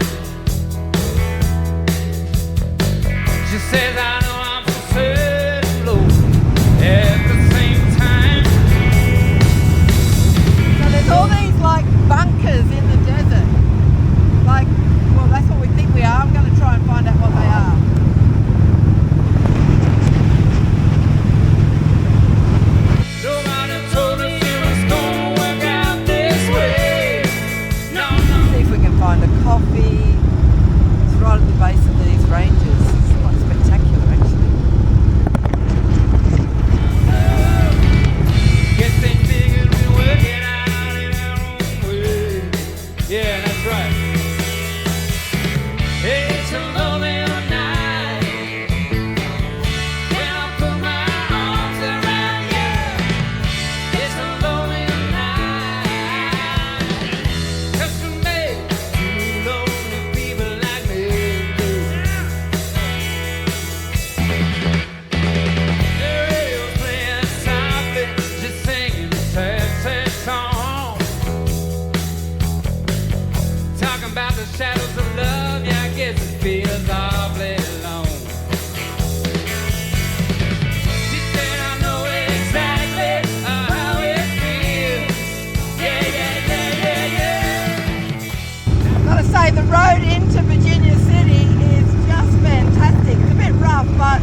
She says, I know I'm so sad and low at the same time. So there's all these like bunkers in the desert. Like, well, that's what we think we are. I'm going to try and find out what they are. Nobody told us it was gonna work out this way. No, no. See if we can find a coffee. It's right at the base of these ranges. It's quite spectacular, actually. Guess they figured we would get out in our own way. Yeah, that's right. It's a lonely old night when I put my arms around you. It's a lonely old night 'cause we made two lonely people like me. The radio's playing softly, just singing a sad, sad song. Talking about the shadows of love, yeah, I guess it feels awfully long. She said, I know exactly how it feels. Yeah, yeah, yeah, yeah, yeah. I've got to say, the road into Virginia City is just fantastic. It's a bit rough, but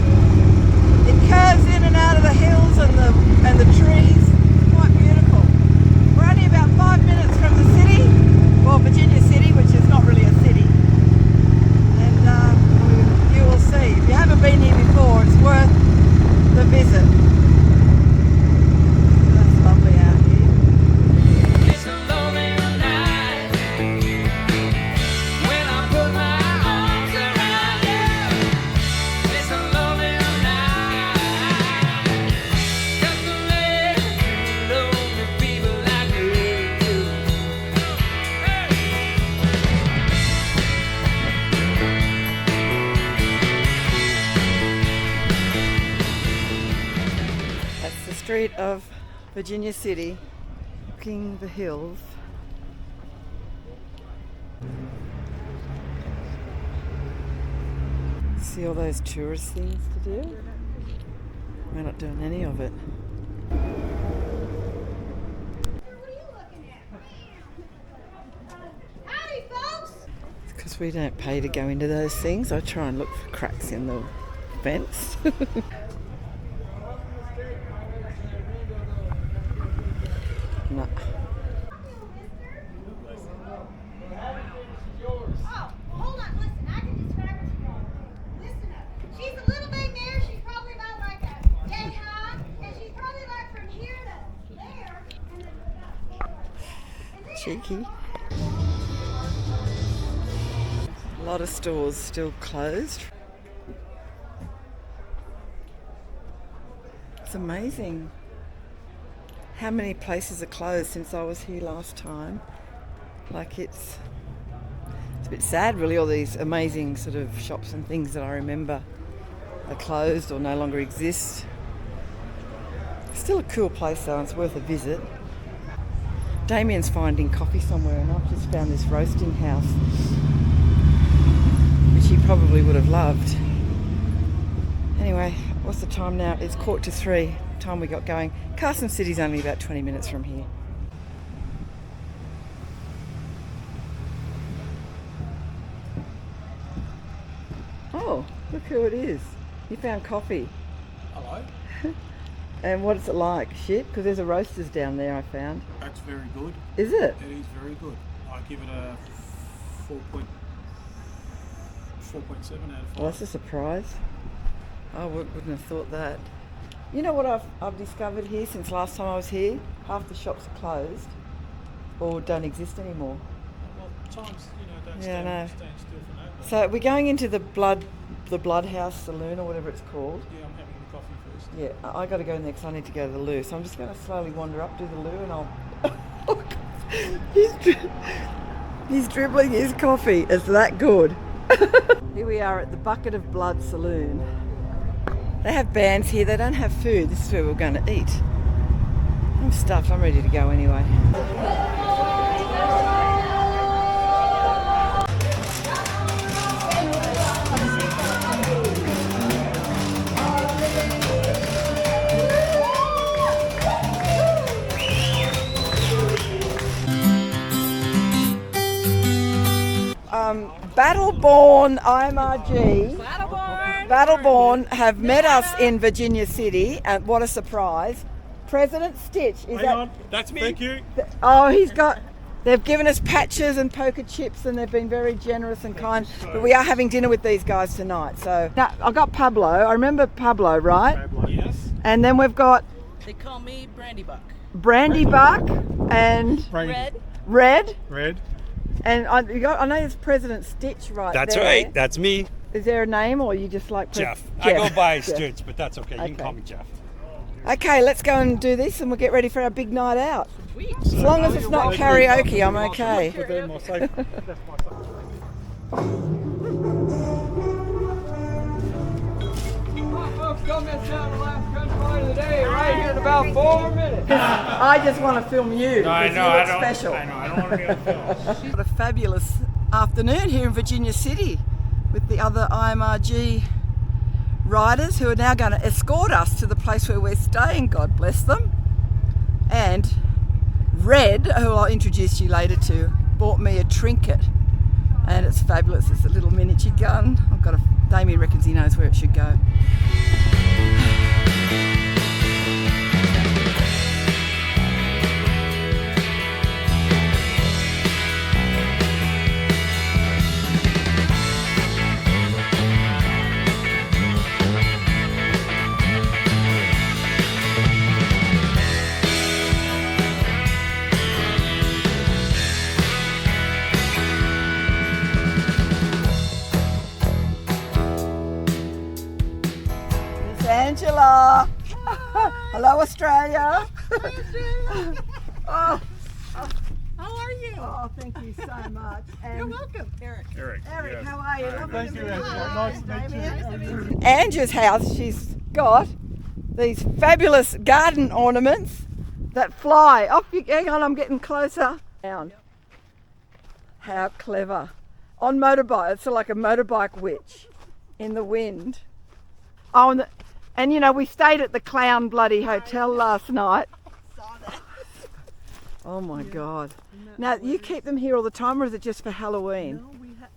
it curves in and out of the hills and the trees. It's quite beautiful. We're only about 5 minutes from the city, well, Virginia City, which is not really a city. And you will see. If you haven't been here before, it's worth the visit. That's lovely out here. It's a lonely night when I put my arms around you. It's a lonely night 'cause we made two lonely people like you. That's the street of Virginia City, looking the hills. See all those tourist things to do? We're not doing any of it. Howdy, folks! It's because we don't pay to go into those things. I try and look for cracks in the fence. No. Oh, hold on, listen, I can describe her to you. Listen up. She's a little big mare, she's probably about like a yay high, and she's probably like from here to there, and then and then Cheeky. A lot of stores still closed. It's amazing how many places are closed since I was here last time. Like it's a bit sad really, all these amazing sort of shops and things that I remember are closed or no longer exist. Still a cool place though, and it's worth a visit. Damien's finding coffee somewhere, and I've just found this roasting house, which he probably would have loved. Anyway, what's the time now? It's 2:45. Time we got going. Carson City's only about 20 minutes from here. Oh, look who it is. You found coffee. Hello. And what's it like? Shit? Because there's a roasters down there I found. That's very good. Is it? It is very good. I give it a 4.7 out of 5. Well, that's a surprise. I wouldn't have thought that. You know what I've discovered here since last time I was here? Half the shops are closed or don't exist anymore. Well, times, don't Yeah, I know. stand still for that. So we're going into the Blood House Saloon or whatever it's called. Yeah, I'm having the coffee first. Yeah, I got to go next. I need to go to the loo. So I'm just going to slowly wander up to the loo and I'll... He's dribbling his coffee. It's that good. Here we are at the Bucket of Blood Saloon. They have bands here. They don't have food. This is where we're going to eat. I'm stuffed. I'm ready to go anyway. Battleborn IMRG, Battleborn have met us in Virginia City, and what a surprise. President Stitch, is Hang on, that's me. Thank you. Oh, they've given us patches and poker chips and they've been very generous and kind, but we are having dinner with these guys tonight. So now I got Pablo, I remember Pablo, right? Pablo. Yes. And then we've got They call me Brandy Buck. Brandy Buck and Red. Red. And I know it's President Stitch right That's there. right, that's me. Is there a name or you just like Jeff. Jeff? I go by Jeff. Stitch, but that's okay. You can call me Jeff. Okay, let's go and do this and we'll get ready for our big night out. As long as it's not karaoke, I'm okay. Folks, don't miss out on the last gunfight of the day, right here in about 4 minutes. I just want to film you. No, I because know, you I look don't. special. I know, I don't want to be on film. What a fabulous afternoon here in Virginia City with the other IMRG riders who are now going to escort us to the place where we're staying, God bless them. And Red, who I'll introduce you later to, bought me a trinket and it's fabulous. It's a little miniature gun. Damien reckons he knows where it should go. Angela! Hello, Australia! How are you? Oh, thank you so much. And You're welcome, Eric. Eric, yes. how are you? Thank you, Angela. Nice to meet you. Angela's house, she's got these fabulous garden ornaments that fly. Hang on, I'm getting closer. Down. How clever. On motorbike, it's like a motorbike witch in the wind. Oh, and you know, we stayed at the Clown Bloody Hotel last night. Oh my God. Now, you keep them here all the time, or is it just for Halloween? No,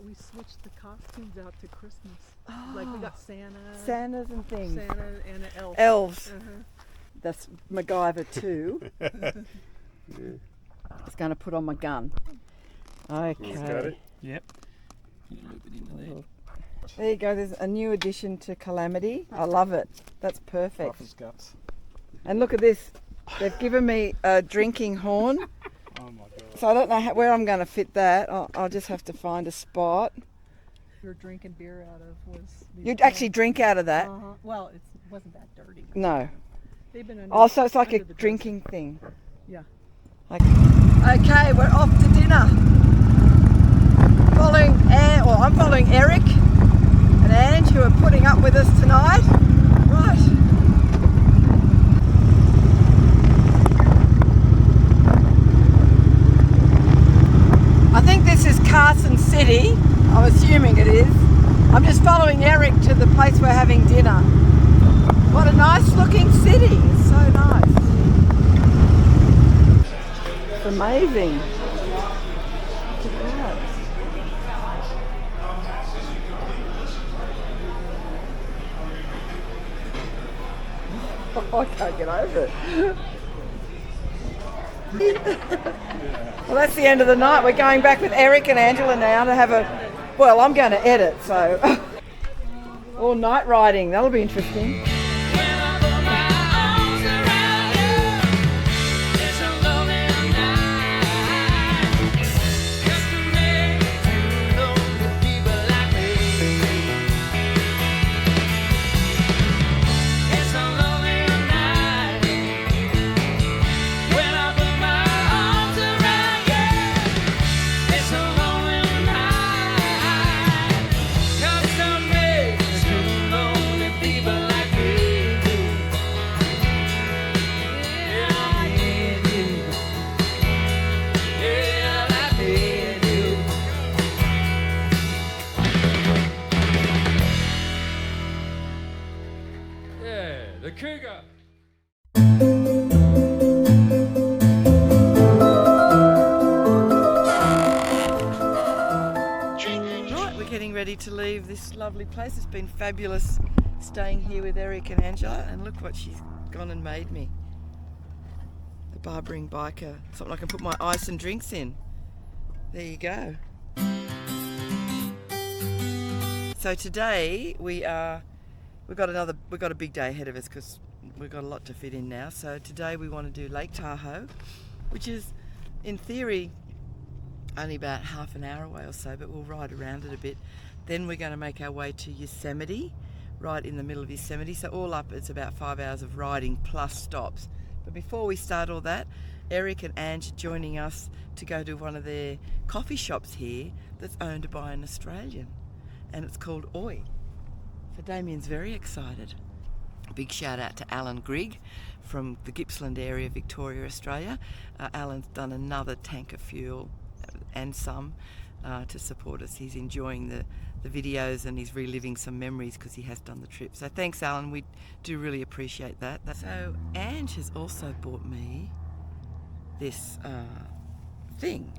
we switched the costumes out to Christmas. Like we got Santa. Santas and things. Santa and an elf. Elves. That's MacGyver too. Just going to put on my gun. Okay. Got it? Yep. There you go. There's a new addition to Calamity. I love it. That's perfect. Off his guts. And look at this. They've given me a drinking horn. Oh my God. So I don't know where I'm going to fit that. I'll just have to find a spot. We were drinking beer out of was. You'd actually drink out of that? Well, it wasn't that dirty. No. They've been under, Oh, so it's like a under the drinking thing. Yeah. Okay, we're off to dinner. I'm following Eric and Ange, who are putting up with us tonight. Right. city. I'm assuming it is. I'm just following Eric to the place we're having dinner. What a nice looking city. It's so nice. It's amazing. Look at that. I can't get over it. Well, that's the end of the night. We're going back with Eric and Angela now to have a... Well, I'm going to edit, so... Or night riding. That'll be interesting. The cougar. Right, we're getting ready to leave this lovely place. It's been fabulous staying here with Eric and Angela, and look what she's gone and made me. The barbering biker, something I can put my ice and drinks in. There you go. So today we've got a big day ahead of us because we've got a lot to fit in now. So today we want to do Lake Tahoe, which is in theory only about half an hour away or so, but we'll ride around it a bit. Then we're going to make our way to Yosemite, right in the middle of Yosemite. So all up it's about 5 hours of riding plus stops. But before we start all that, Eric and Ange are joining us to go to one of their coffee shops here that's owned by an Australian, and it's called Oi. So Damien's very excited. A big shout out to Alan Grigg from the Gippsland area, Victoria, Australia. Alan's done another tank of fuel and some to support us. He's enjoying the videos and he's reliving some memories because he has done the trip. So thanks, Alan. We do really appreciate that. So Ange has also bought me this thing.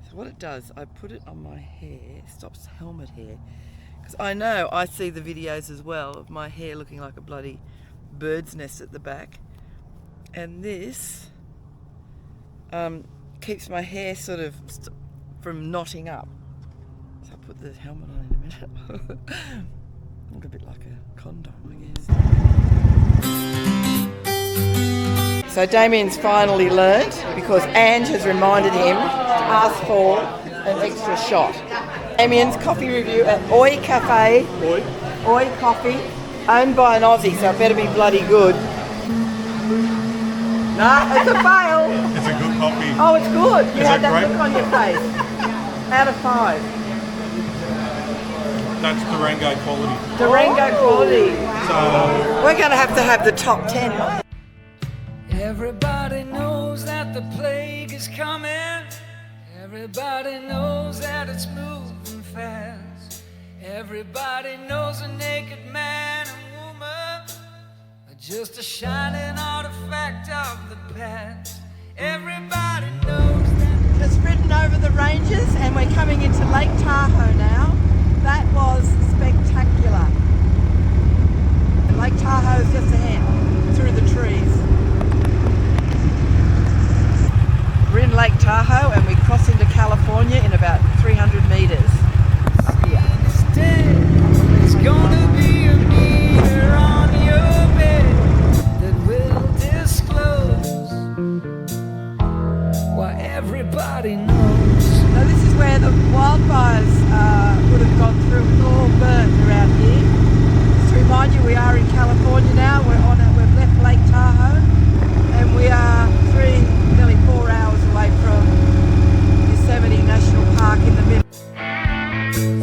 So what it does, I put it on my hair, stops helmet hair. Because I know I see the videos as well of my hair looking like a bloody bird's nest at the back. And this keeps my hair sort of from knotting up. So I'll put the helmet on in a minute. Look a bit like a condom, I guess. So Damien's finally learnt because Ange has reminded him to ask for an extra shot. Damien's coffee review at Oi Cafe. Oi Coffee, owned by an Aussie, so it better be bloody good. Nah, it's a fail. It's a good coffee. Oh, it's good. You Is had it that great? look on your face. Out of 5. That's Durango quality. Durango quality. So We're going to have the top 10. Everybody knows that the plague is coming. Everybody knows that it's moving fast. Everybody knows a naked man and woman are just a shining artifact of the past. Everybody knows that. Just ridden over the ranges and we're coming into Lake Tahoe now. That was spectacular. And Lake Tahoe is just ahead through the trees. We're in Lake Tahoe and we cross into California in about 300 metres. There's gonna be a meter on your bed that will disclose what everybody knows. So this is where the wildfires would have gone through. It's all burnt around here. Just to remind you, we are in California now. We've left Lake Tahoe and we are nearly 4 hours away from Yosemite National Park in the middle.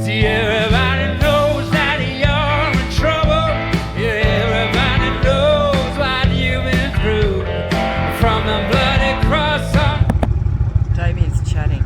See, everybody knows that you're in trouble. Everybody knows what you've been through. From the bloody cross on Damien's chatting.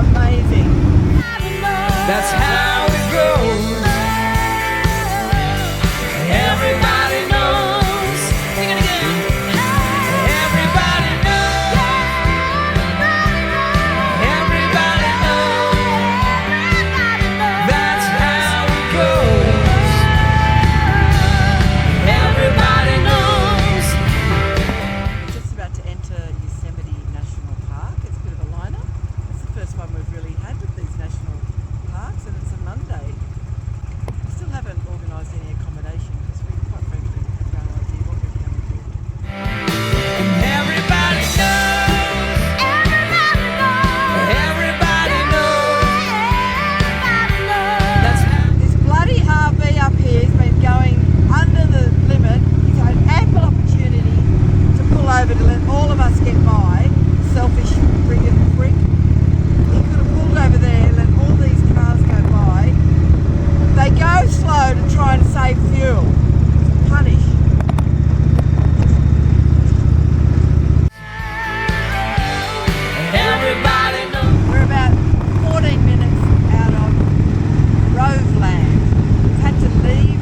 Amazing. That's how it goes. Everybody knows. Sing it again. Everybody knows. Everybody knows. That's how it goes. Everybody knows. We're just about to enter Yosemite National Park. It's a bit of a lineup. It's the first one we've really had with these national parks, and it's a Monday. We still haven't organised any accommodation because we quite frankly have no idea what we're going to do. Everybody knows. Everybody knows. That's how. This bloody RV up here has been going under the limit. He's had ample opportunity to pull over to let all of us get by. Selfish friggin' prick. He could have pulled over there, let all these cars go by. They go slow to try and save fuel. Punish. Everybody knows. We're about 14 minutes out of Roveland. We've had to leave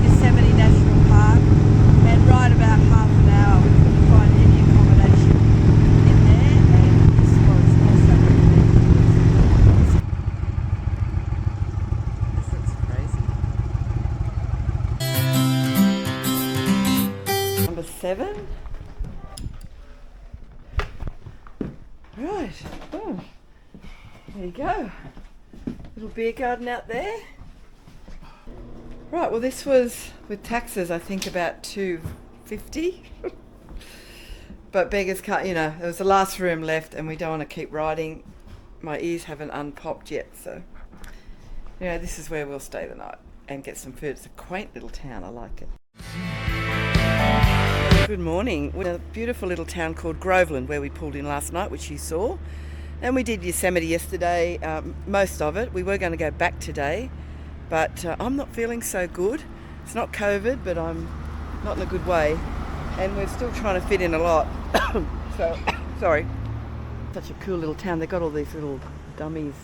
Yosemite National Park and ride about half an hour. We couldn't find any accommodation in there, and this was also recommended. This looks crazy. Number 7. Right. Oh. There you go. Little beer garden out there. Right, well this was, with taxes, I think about $2.50. But beggars can't, there was the last room left and we don't want to keep riding. My ears haven't unpopped yet, so this is where we'll stay the night and get some food. It's a quaint little town, I like it. Good morning. We're in a beautiful little town called Groveland where we pulled in last night, which you saw. And we did Yosemite yesterday, most of it. We were going to go back today, but I'm not feeling so good. It's not COVID, but I'm not in a good way. And we're still trying to fit in a lot. So, sorry. Such a cool little town. They've got all these little dummies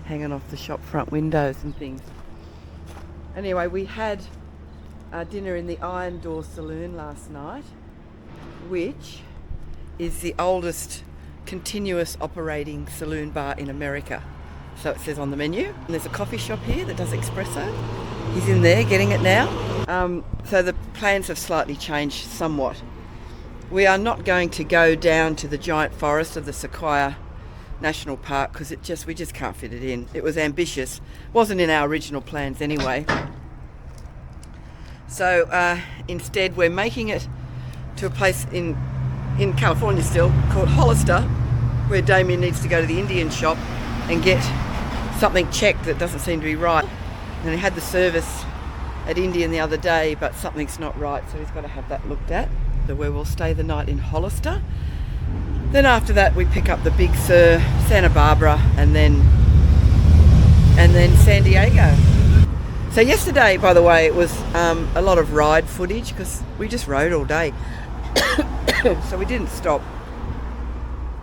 hanging off the shop front windows and things. Anyway, we had dinner in the Iron Door Saloon last night, which is the oldest continuous operating saloon bar in America. So it says on the menu. And there's a coffee shop here that does espresso. He's in there getting it now. So the plans have slightly changed somewhat. We are not going to go down to the giant forest of the Sequoia National Park because we just can't fit it in. It was ambitious. Wasn't in our original plans anyway. So instead we're making it to a place in California still called Hollister, where Damien needs to go to the Indian shop and get something checked that doesn't seem to be right. And he had the service at Indian the other day, but something's not right, so he's got to have that looked at. So where we'll stay the night in Hollister. Then after that we pick up the Big Sur, Santa Barbara, and then San Diego. So yesterday, by the way, it was a lot of ride footage because we just rode all day. So we didn't stop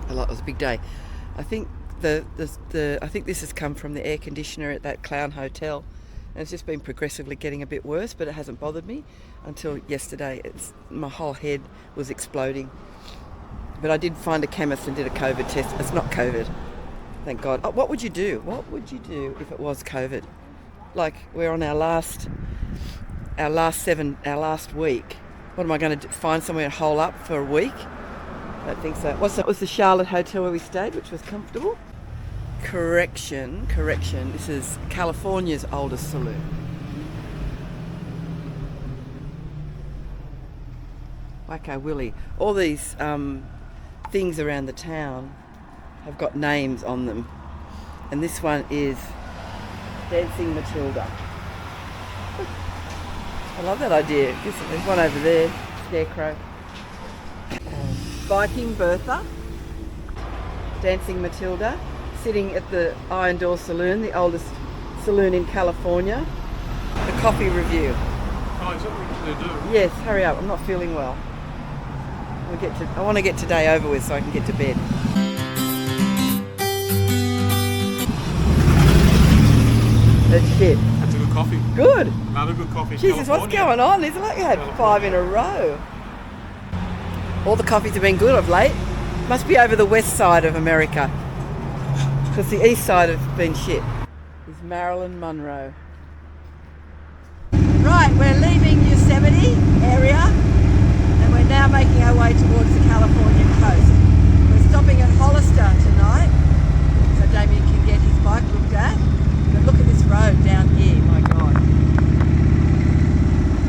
a lot. It was a big day. I think I think this has come from the air conditioner at that clown hotel, and it's just been progressively getting a bit worse, but it hasn't bothered me until yesterday. My whole head was exploding. But I did find a chemist and did a COVID test. It's not COVID, thank God. Oh, what would you do? What would you do if it was COVID? Like we're on our last week. What am I going to do? Find somewhere to hole up for a week? I don't think so. That was the Charlotte Hotel where we stayed, which was comfortable. Correction. This is California's oldest saloon. Wacko Willie. All these things around the town have got names on them, and this one is Dancing Matilda. I love that idea. There's one over there, Scarecrow. Viking Bertha, Dancing Matilda, sitting at the Iron Door Saloon, the oldest saloon in California. The coffee review. Oh, is that what they do? Yes, hurry up, I'm not feeling well. I want to get today over with so I can get to bed. That's shit. That's a good coffee. Good. Another good coffee. Jesus, what's going on? It's like you had 5 in a row. All the coffees have been good of late. Must be over the west side of America. Because the east side has been shit. Is Marilyn Monroe. Right, we're leaving Yosemite area and we're now making our way towards the Californian coast. We're stopping at Hollister tonight so Damien can get his bike looked at. But look at this road down here, my God.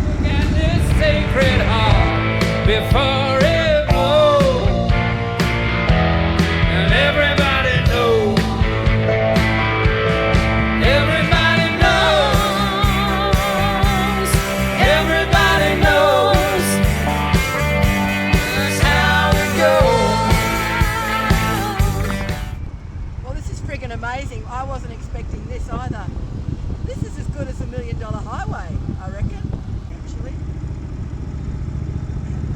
Look at this sacred heart before it blows, and everybody knows. Everybody knows. Everybody knows. That's how it goes. Well, this is friggin' amazing. I wasn't expecting this either. This is as good as $1 Million Highway, I reckon, actually.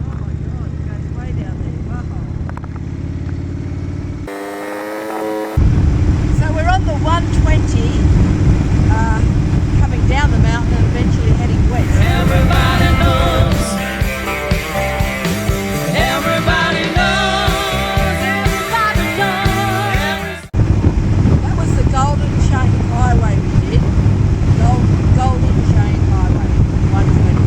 Oh my God, it goes way down there. Wow. So we're on the 120, coming down the mountain and eventually heading west. Everybody knows. Everybody knows. Everybody knows. That was the Golden Chain Highway we did. Golden Chain Highway, 120.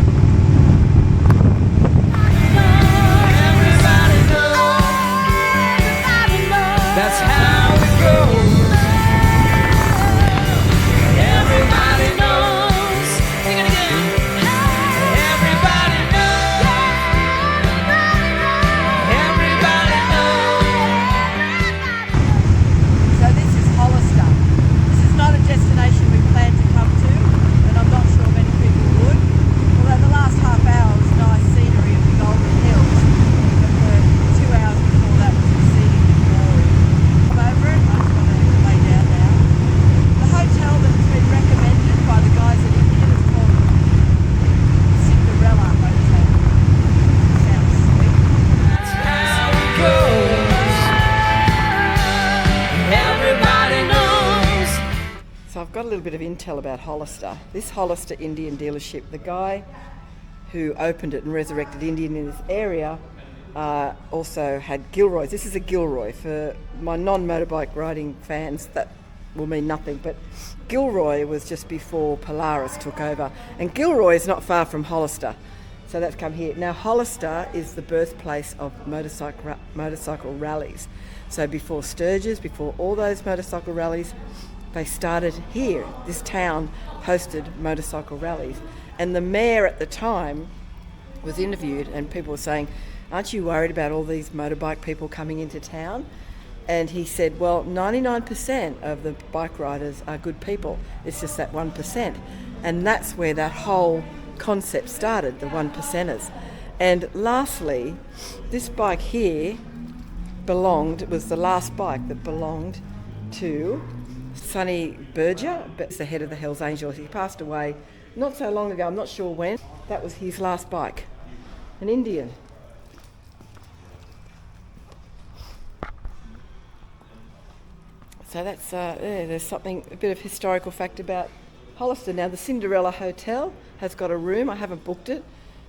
Everybody knows. That's how it goes. Everybody knows. Sing it again. Everybody knows. Everybody knows. So this is Hollister. This is not a destination we plan to come to, and I'm not sure many people would. Although the last half hour was nice scenery of the Golden Hills, but the 2 hours before that was exceedingly boring. I'm over it. I just want to lay down now. The hotel that's been recommended by the guys at Indian is called Cinderella Hotel. Sounds sweet. That's how it goes. Everybody knows. So I've got a little bit of intel about Hollister. This Hollister Indian dealership, the guy who opened it and resurrected Indian in this area also had Gilroy's. This is a Gilroy. For my non-motorbike riding fans, that will mean nothing, but Gilroy was just before Polaris took over. And Gilroy is not far from Hollister. So that's come here. Now Hollister is the birthplace of motorcycle rallies. So before Sturgis, before all those motorcycle rallies, they started here. This town hosted motorcycle rallies. And the mayor at the time was interviewed and people were saying, aren't you worried about all these motorbike people coming into town? And he said, well, 99% of the bike riders are good people. It's just that 1%. And that's where that whole concept started, the 1%ers. And lastly, this bike here was the last bike that belonged to Sonny Berger, that's the head of the Hells Angels. He passed away not so long ago, I'm not sure when. That was his last bike, an Indian. So that's, there's something, a bit of historical fact about Hollister. Now the Cinderella Hotel has got a room, I haven't booked it,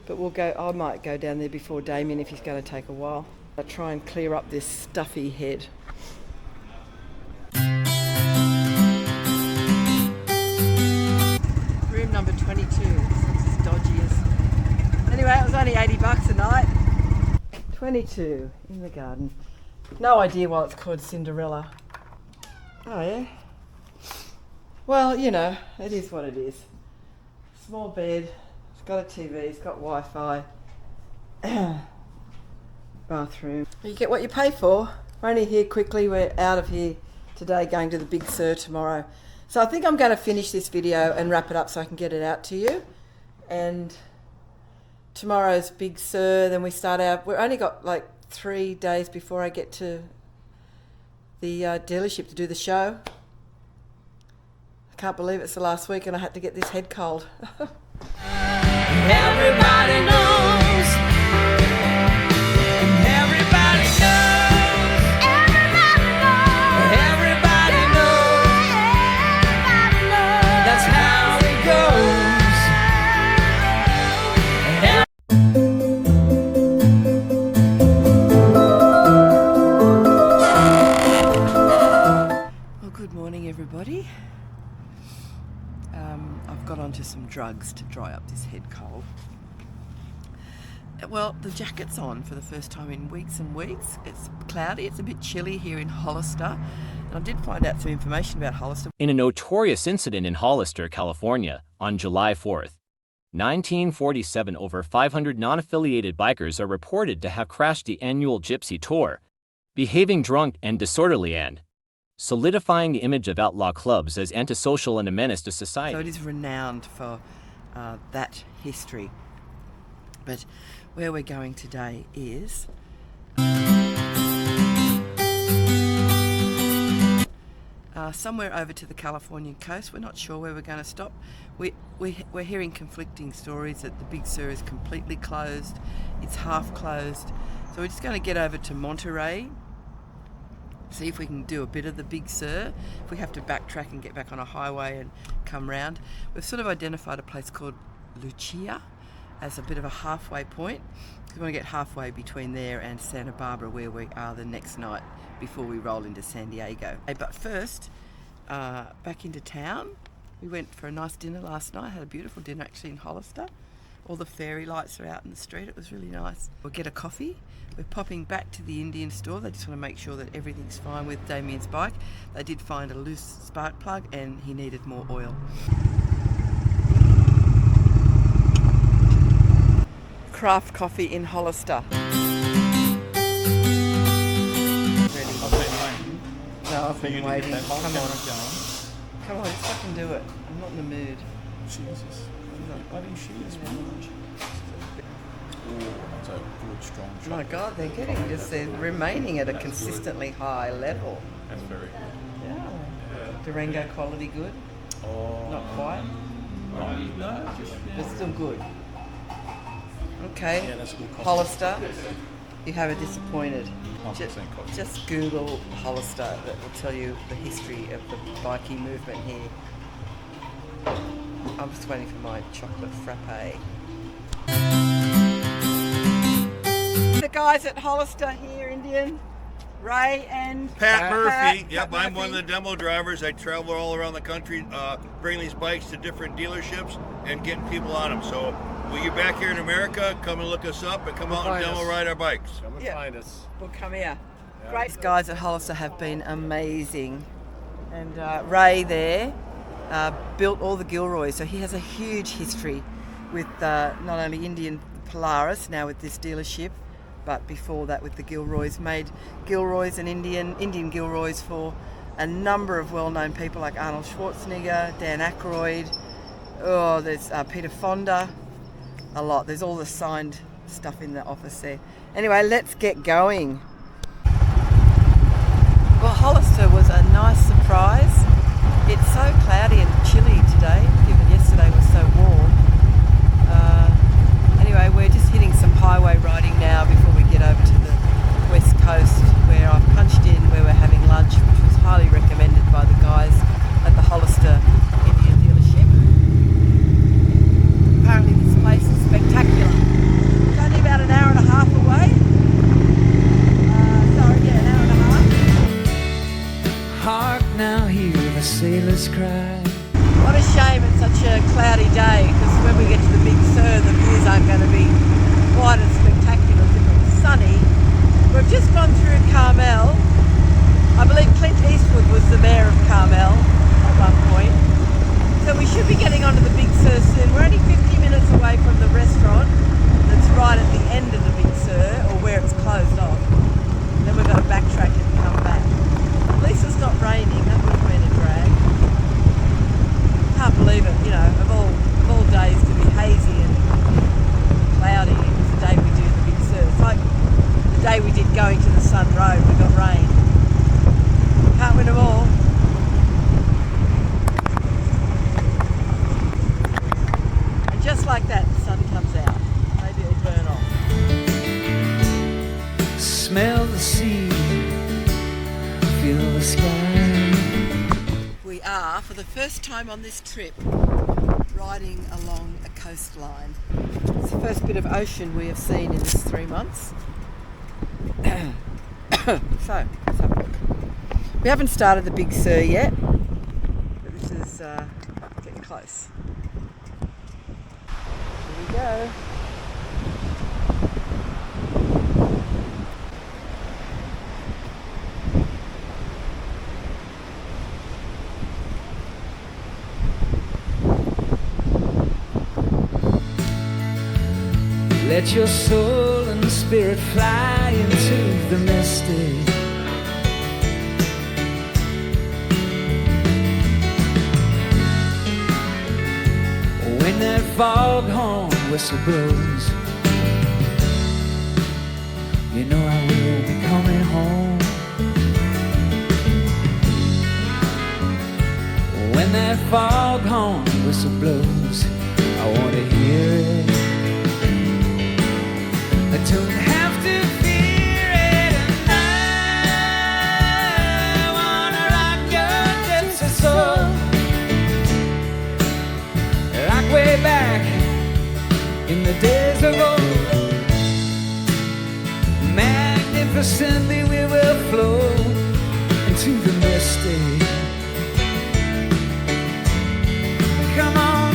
but I might go down there before Damien if he's going to take a while. I'll try and clear up this stuffy head. Room number 22, this looks as dodgy as... Anyway, it was only $80 a night. 22, in the garden. No idea why it's called Cinderella. Oh yeah? Well, you know, it is what it is. Small bed, it's got a TV, it's got Wi-Fi. Bathroom. You get what you pay for. We're only here quickly, we're out of here today, going to the Big Sur tomorrow. So I think I'm going to finish this video and wrap it up so I can get it out to you. And tomorrow's Big Sur, then we start out. We've only got like 3 days before I get to the dealership to do the show. I can't believe it's the last week and I had to get this head cold. Everybody knows. Everybody knows. Everybody knows. Everybody knows. That's up this head cold. Well, the jacket's on for the first time in weeks and weeks. It's cloudy, it's a bit chilly here in Hollister. And I did find out some information about Hollister. In a notorious incident in Hollister, California, on July 4th, 1947, over 500 non-affiliated bikers are reported to have crashed the annual Gypsy Tour, behaving drunk and disorderly and solidifying the image of outlaw clubs as antisocial and a menace to society. So it is renowned for that history. But where we're going today is somewhere over to the Californian coast. We're not sure where we're going to stop. We're hearing conflicting stories that the Big Sur is completely closed. It's half closed. So we're just going to get over to Monterey, see if we can do a bit of the Big Sur. If we have to backtrack and get back on a highway and come round. We've sort of identified a place called Lucia as a bit of a halfway point. We want to get halfway between there and Santa Barbara, where we are the next night before we roll into San Diego. But first, back into town. We went for a nice dinner last night. Had a beautiful dinner actually in Hollister. All the fairy lights are out in the street. It was really nice. We'll get a coffee. We're popping back to the Indian store. They just want to make sure that everything's fine with Damien's bike. They did find a loose spark plug and he needed more oil. Craft coffee in Hollister. No, I've been waiting. Come on. Come on, let's fucking do it. I'm not in the mood. Jesus. Bloody shoes. Oh, that's a good, strong shot. My God, they're remaining at a consistently high level. That's very good. Yeah. Durango quality good? Oh. Not quite? No, but still good. Okay. Yeah, that's a good coffee. Hollister, you have a disappointed. 100% coffee. Just Google Hollister. That will tell you the history of the bikie movement here. I'm just waiting for my chocolate frappe. The guys at Hollister here, Indian, Ray and Pat Murphy. Pat Yep, I'm Murphy. one of the demo drivers. I travel all around the country, bringing these bikes to different dealerships and getting people on them. So when you're back here in America, come and look us up and come out and demo ride our bikes. Come and find us. Well, come here. Yeah. Great. These guys at Hollister have been amazing. And Ray there built all the Gilroys. So he has a huge history with not only Indian Polaris, now with this dealership, but before that with the Gilroys. Made Gilroys and Indian Gilroys for a number of well-known people like Arnold Schwarzenegger, Dan Aykroyd. Oh, there's Peter Fonda. A lot. There's all the signed stuff in the office there. Anyway, let's get going. Well, Hollister was a nice surprise. It's so cloudy and chilly today, given yesterday was so warm. Anyway, we're just hitting some highway riding now before we get over to the west coast, where I've punched in, where we're having lunch, which was highly recommended by the guys at the Hollister Indian dealership. Apparently this place is spectacular. It's only about an hour and a half away. An hour and a half. Hark now, hear the sailors cry. What a shame it's such a cloudy day, because when we get to the Big Sur, the views aren't going to be quite as spectacular as if it was sunny. We've just gone through Carmel. I believe Clint Eastwood was the mayor of Carmel at one point. So we should be getting onto the Big Sur soon. We're only 50 minutes away from the restaurant that's right at the end of the Big Sur, or where it's closed off. Then we've got to backtrack and come back. At least it's not raining. That would have been a drag. Can't believe it, of all days to be hazy and cloudy. It was the day we do the Big Sur. It's like the day we did Going to the Sun Road. We got rain. Can't win them all. And just like that, the sun comes out. Maybe it'll burn off. Smell the sea, feel the sky. We are, for the first time on this trip, riding along a coastline. It's the first bit of ocean we have seen in this 3 months. So, let's have a look. We haven't started the Big Sur yet, but this is getting close. go. Let your soul and spirit fly into the mystic. When that foghorn whistle blows, you know I will be coming home. When that foghorn whistle blows, I want to hear it. I don't have to fear it, and I wanna rock your gypsy soul, like way back in the days of old. Magnificently we will flow into the mystic. Come on.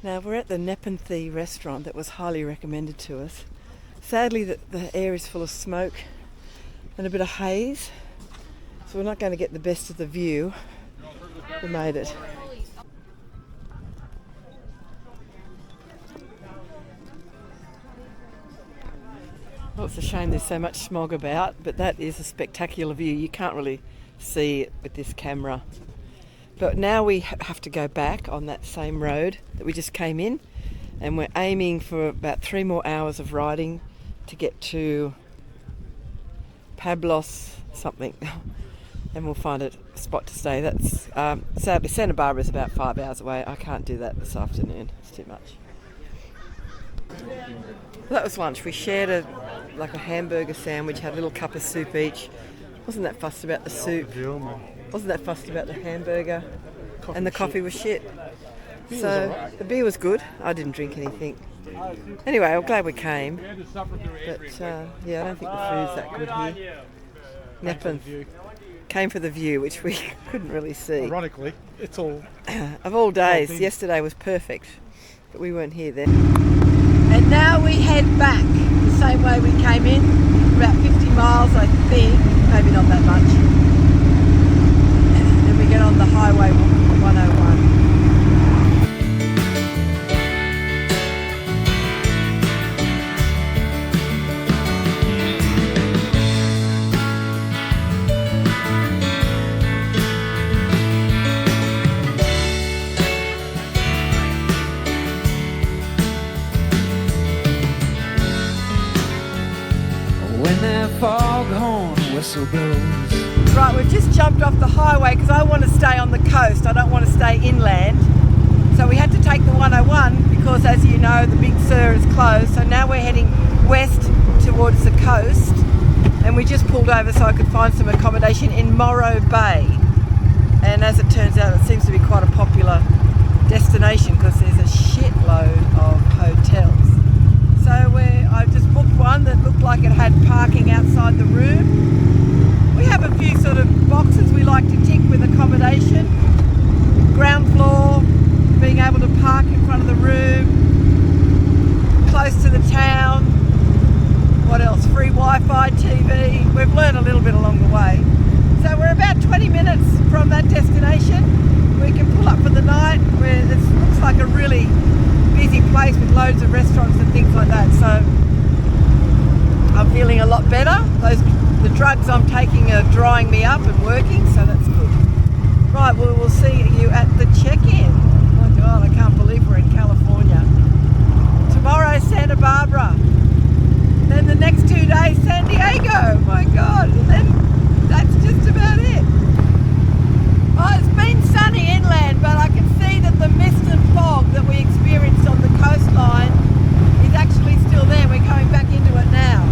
Now we're at the Nepenthe restaurant that was highly recommended to us. Sadly the air is full of smoke and a bit of haze, so we're not going to get the best of the view. We made it. Well, it's a shame there's so much smog about, but that is a spectacular view. You can't really see it with this camera. But now we have to go back on that same road that we just came in, and we're aiming for about 3 more hours of riding to get to Pablos something, and we'll find a spot to stay. That's sadly Santa Barbara is about 5 hours away. I can't do that this afternoon. It's too much. Well, that was lunch. We shared a hamburger sandwich, had a little cup of soup each. Wasn't that fussed about the soup. Wasn't that fussed about the hamburger, and the coffee was shit. So the beer was good. I didn't drink anything. Anyway, I'm glad we came. But yeah, I don't think the food's that good here. Nepenthe came for the view, which we couldn't really see. Ironically, it's all of all days. Yesterday was perfect, but we weren't here then. And now we head back the same way we came in, about 50 miles, I think, maybe not that much. Get on the highway 101. When that foghorn whistle blows. Right, we've just jumped off the highway because I want to stay on the coast. I don't want to stay inland. So we had to take the 101 because, as you know, the Big Sur is closed. So now we're heading west towards the coast. And we just pulled over so I could find some accommodation in Morro Bay. And as it turns out, it seems to be quite a popular destination because there's a shitload of hotels. So I just booked one that looked like it had parking outside the room. We have a few sort of boxes we like to tick with accommodation. Ground floor, being able to park in front of the room, close to the town. What else? Free Wi-Fi, TV. We've learned a little bit along the way. So we're about 20 minutes from that destination. We can pull up for the night. It looks like a really busy place with loads of restaurants and things like that. So I'm feeling a lot better. The drugs I'm taking are drying me up and working, so that's good. Right, well, we'll see you at the check-in. Oh my God, I can't believe we're in California. Tomorrow, Santa Barbara. Then the next 2 days, San Diego. My God, and then that's just about it. Oh, it's been sunny inland, but I can see that the mist and fog that we experienced on the coastline is actually still there. We're going back into it now.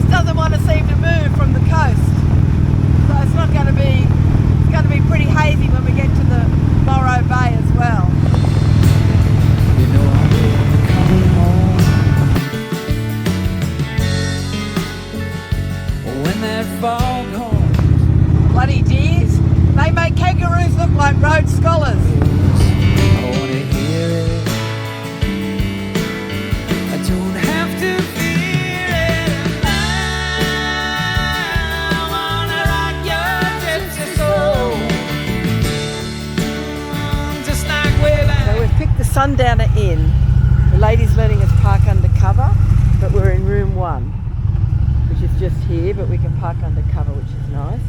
Doesn't want to seem to move from the coast, so it's going to be pretty hazy when we get to the Morro Bay as well. You know I'm coming home. When in that foghorn. Bloody deers. They make kangaroos look like Rhodes Scholars. I wanna hear it. I don't have to feel it. I wanna rock your gypsy soul. Just like way back. So we've picked the Sundowner Inn. The lady's letting us park undercover, but we're in room 1, which is just here, but we can park undercover, which is nice.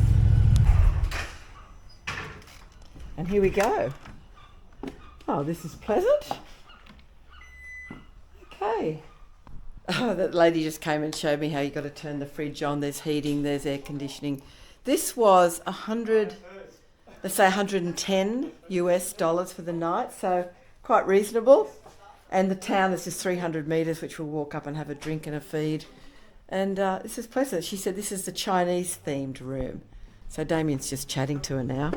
And here we go. Oh, this is pleasant. Okay. Oh, that lady just came and showed me how you got to turn the fridge on. There's heating, there's air conditioning. This was let's say 110 US dollars for the night, so quite reasonable. And the town is just 300 metres, which we'll walk up and have a drink and a feed. And this is pleasant. She said this is the Chinese themed room. So Damien's just chatting to her now.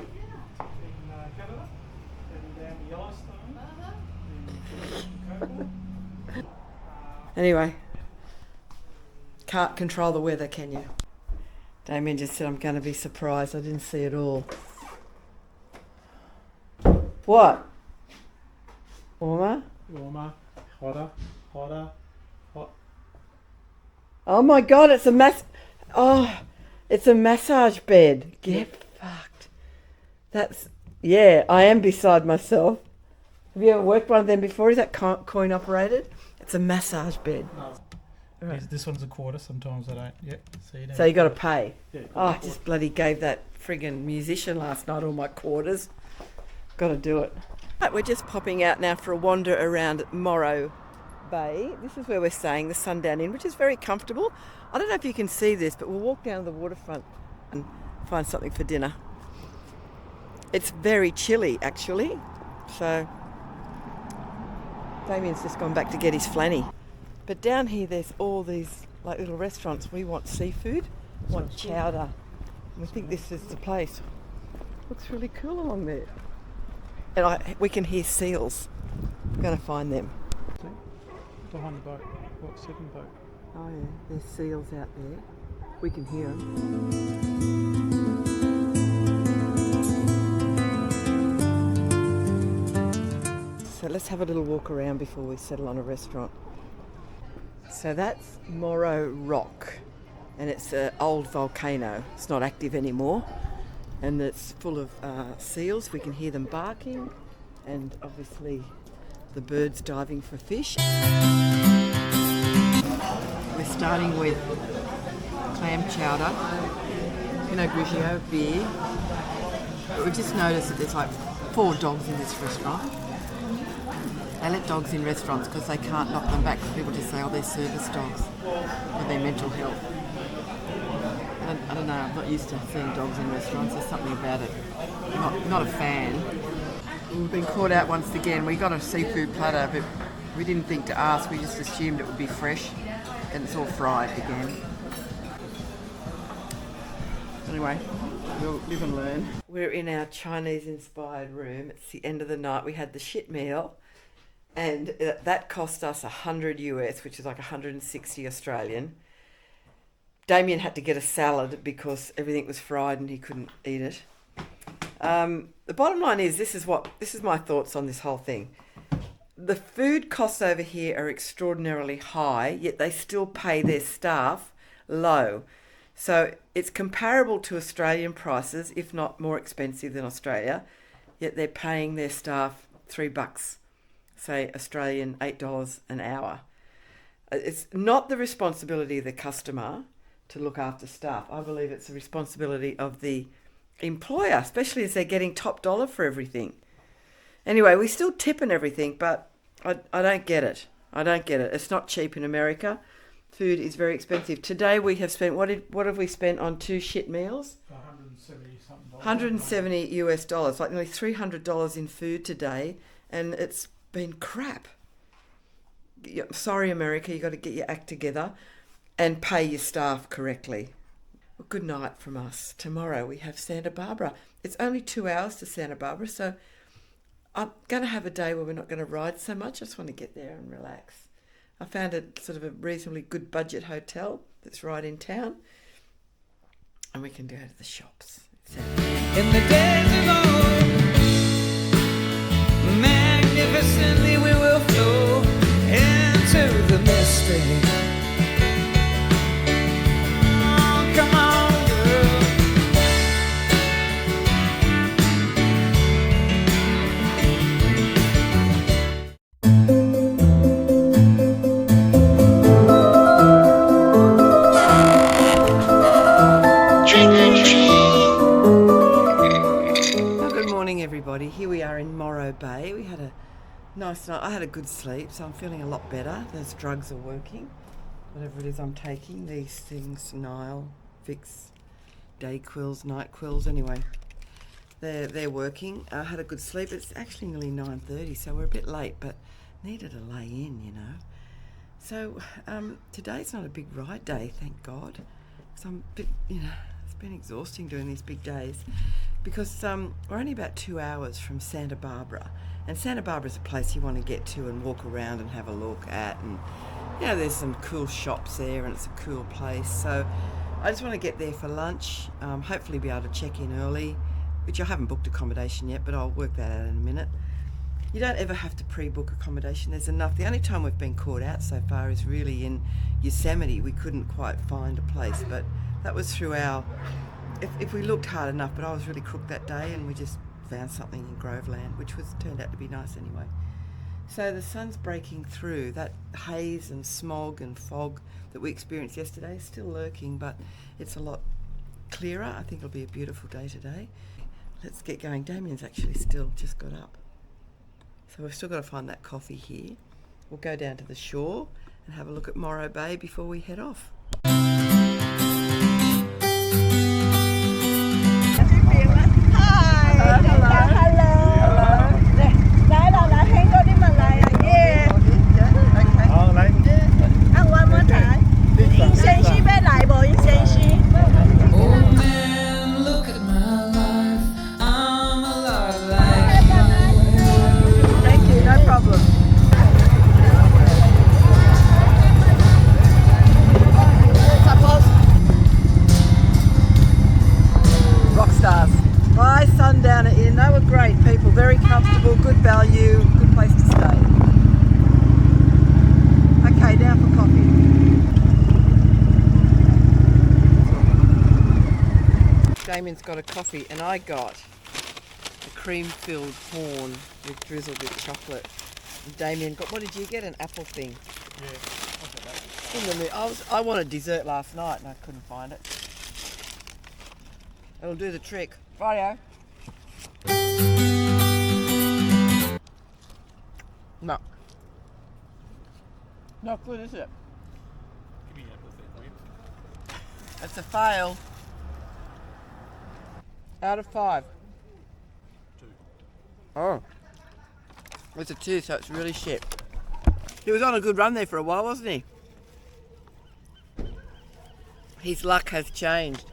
Anyway, can't control the weather, can you? Damien just said I'm going to be surprised. I didn't see it all. What? Warmer? Warmer, hotter, hotter, hot. Oh my God! It's a massage bed. Get fucked. I am beside myself. Have you ever worked one of them before? Is that coin operated? It's a massage bed. No. Right. This one's a quarter. Sometimes I don't. Yep. So you got to pay. Yeah. I just bloody gave that friggin' musician last night all my quarters. Got to do it. Right, we're just popping out now for a wander around Morro Bay. This is where we're staying, the Sundown Inn, which is very comfortable. I don't know if you can see this, but we'll walk down to the waterfront and find something for dinner. It's very chilly, actually. So Damien's just gone back to get his flanny. But down here, there's all these like little restaurants. We want seafood, want chowder. We think this is the place. Looks really cool along there. And we can hear seals. I'm going to find them. Behind the boat. What, second boat? Oh yeah, there's seals out there. We can hear them. So let's have a little walk around before we settle on a restaurant. So that's Morro Rock, and it's an old volcano. It's not active anymore, and it's full of seals. We can hear them barking, and obviously the birds diving for fish. We're starting with clam chowder, Pinot Grigio, beer. But we just noticed that there's like 4 dogs in this restaurant. They let dogs in restaurants because they can't knock them back, because people just say, oh, they're service dogs for their mental health. I don't know, I'm not used to seeing dogs in restaurants. There's something about it. Not a fan. We've been caught out once again. We got a seafood platter, but we didn't think to ask. We just assumed it would be fresh, and it's all fried again. Anyway, we'll live and learn. We're in our Chinese-inspired room. It's the end of the night. We had the shit meal, and that cost us 100 US, which is like 160 Australian. Damien had to get a salad because everything was fried and he couldn't eat it. The bottom line is, this is my thoughts on this whole thing. The food costs over here are extraordinarily high, yet they still pay their staff low. So it's comparable to Australian prices, if not more expensive than Australia, yet they're paying their staff $3, say Australian $8 an hour. It's not the responsibility of the customer to look after staff. I believe it's the responsibility of the employer, especially as they're getting top dollar for everything. Anyway, we still tip and everything, but I don't get it. I don't get it. It's not cheap in America. Food is very expensive. Today we have spent, what have we spent on 2 shit meals? 170 something dollars. 170 US dollars, like nearly $300 in food today, and it's been crap. Sorry, America, you got to get your act together and pay your staff correctly. Well, good night from us. Tomorrow we have Santa Barbara. It's only 2 hours to Santa Barbara, so I'm going to have a day where we're not going to ride so much. I just want to get there and relax. I found a sort of a reasonably good budget hotel that's right in town. And we can go to the shops. In the days of old, magnificently we will flow into the mystery. Oh, come on, girl. Good morning, everybody. Here we are in Morro Bay. We had a nice night. I had a good sleep, so I'm feeling a lot better. Those drugs are working. Whatever it is I'm taking, these things, Nile, Vicks, day quills, night quills, anyway, they're working. I had a good sleep. It's actually nearly 9:30, so we're a bit late, but needed a lay in, you know. So today's not a big ride day, thank God, because I'm a bit, you know, it's been exhausting doing these big days, because we're only about 2 hours from Santa Barbara, and Santa Barbara's a place you want to get to and walk around and have a look at, and you know, there's some cool shops there and it's a cool place. So I just want to get there for lunch, hopefully be able to check in early, which I haven't booked accommodation yet, but I'll work that out in a minute. You don't ever have to pre-book accommodation. There's enough. The only time we've been caught out so far is really in Yosemite. We couldn't quite find a place, but that was through our, if we looked hard enough, but I was really crooked that day and we just found something in Groveland, which turned out to be nice anyway. So the sun's breaking through. That haze and smog and fog that we experienced yesterday is still lurking, but it's a lot clearer. I think it'll be a beautiful day today. Let's get going. Damien's actually still just got up. So we've still got to find that coffee here. We'll go down to the shore and have a look at Morro Bay before we head off. Sundowner Inn. They were great people, very comfortable, good value, good place to stay. Okay, down for coffee. Damien's got a coffee and I got a cream-filled horn with drizzled with chocolate. And Damien got, what did you get? An apple thing? Yeah. I wanted dessert last night and I couldn't find it. It'll do the trick. Rightio. No. Not good, is it? It's a fail. Out of 5. 2. Oh. It's a 2, so it's really shit. He was on a good run there for a while, wasn't he? His luck has changed.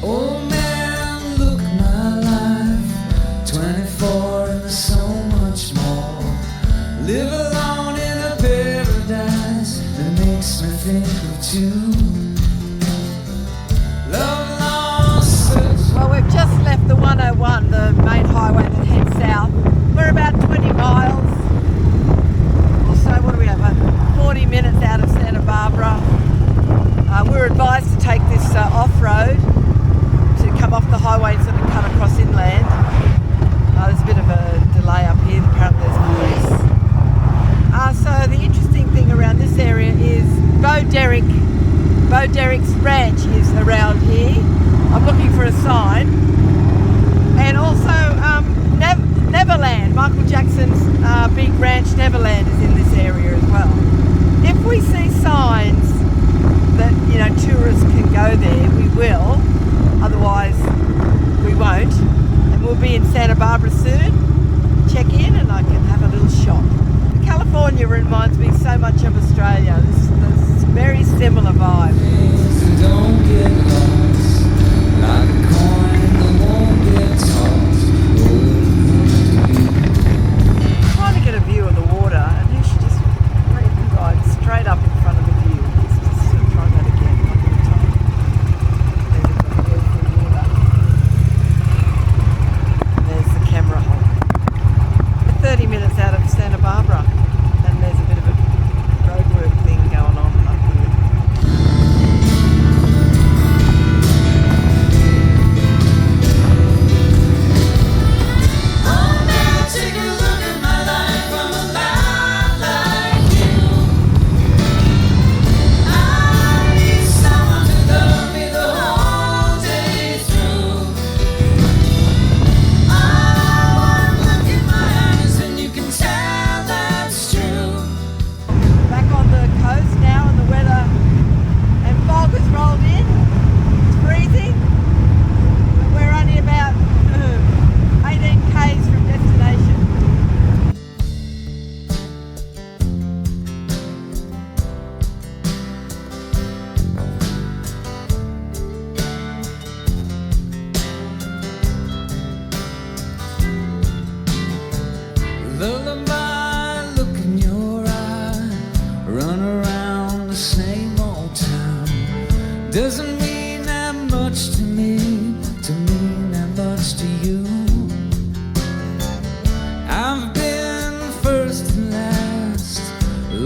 Oh man, look at my life, 24 and there's so much more. Live alone in a paradise that makes me think of you. Love lost. Well, we've just left the 101, the main highway that heads south. We're about 20 miles or so. What do we have? 40 minutes out of Santa Barbara. We're advised to take this off-road, to come off the highway and sort of cut across inland. There's a bit of a delay up here, apparently there's police. So the interesting thing around this area is Bo Derrick's ranch is around here. I'm looking for a sign. And also Neverland, Michael Jackson's big ranch Neverland is in this area as well. If we see signs that, you know, tourists can go there, we will. Otherwise, we won't. And we'll be in Santa Barbara soon. Check in and I can have a little shop. California reminds me so much of Australia. This very similar vibe. Don't get lost, like a coin that won't get tossed.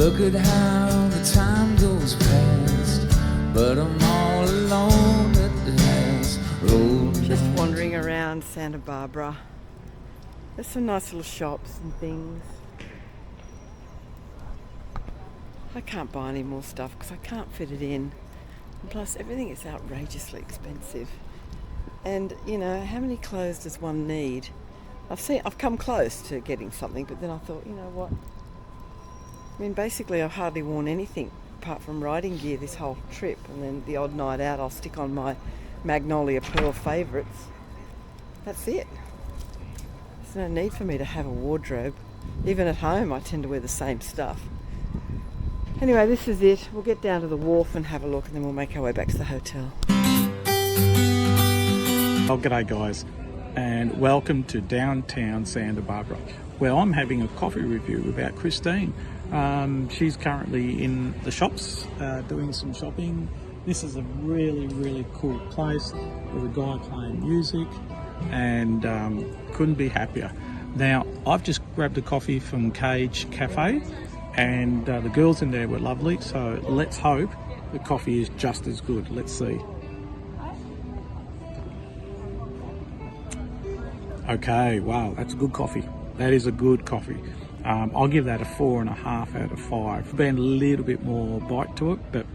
Look at how the time goes past, but I'm all alone at last. Just wandering around Santa Barbara. There's some nice little shops and things. I can't buy any more stuff because I can't fit it in. And plus everything is outrageously expensive. And you know, how many clothes does one need? I've come close to getting something, but then I thought, you know what? I mean, basically I've hardly worn anything apart from riding gear this whole trip, and then the odd night out I'll stick on my Magnolia Pearl favourites. That's it. There's no need for me to have a wardrobe. Even at home I tend to wear the same stuff. Anyway, this is it. We'll get down to the wharf and have a look, and then we'll make our way back to the hotel. Oh, g'day guys, and welcome to downtown Santa Barbara, where I'm having a coffee review about Christine. She's currently in the shops doing some shopping. This is a really cool place with a guy playing music, and couldn't be happier. Now, I've just grabbed a coffee from Cage Cafe, and the girls in there were lovely, so let's hope the coffee is just as good. Let's see. Okay, wow, that's a good coffee. That is a good coffee. I'll give that a 4.5 out of 5. Been a little bit more bite to it, but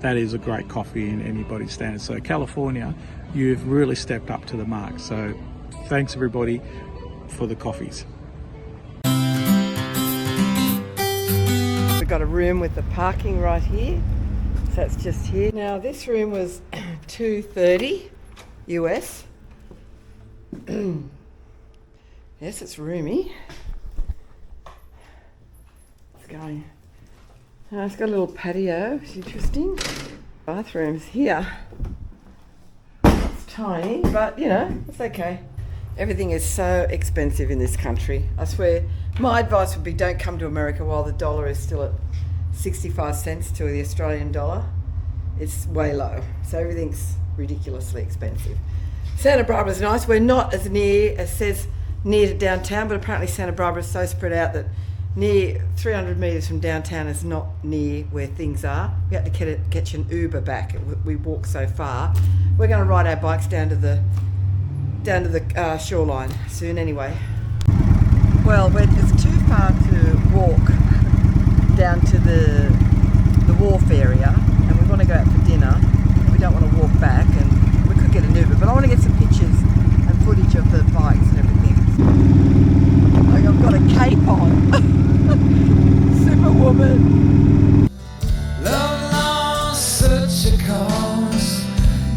that is a great coffee in anybody's standards. So California, you've really stepped up to the mark. So thanks everybody for the coffees. We've got a room with the parking right here. So it's just here. Now this room was $230 US. Yes, it's roomy. It's going. It's got a little patio. It's interesting. Bathrooms here. It's tiny, but you know, it's okay. Everything is so expensive in this country. I swear, my advice would be don't come to America while the dollar is still at 65 cents to the Australian dollar. It's way low. So everything's ridiculously expensive. Santa Barbara's nice. We're not as near as says near to downtown, but apparently Santa Barbara is so spread out that near 300 metres from downtown is not near where things are. We had to catch an Uber back. We walk so far. We're going to ride our bikes down to the shoreline soon anyway. Well, it's too far to walk down to the wharf area, and we want to go out for dinner. We don't want to walk back, and we could get an Uber, but I want to get some pictures and footage of the bikes and everything. Like I've got a cape on. Superwoman. Love lost such a cause.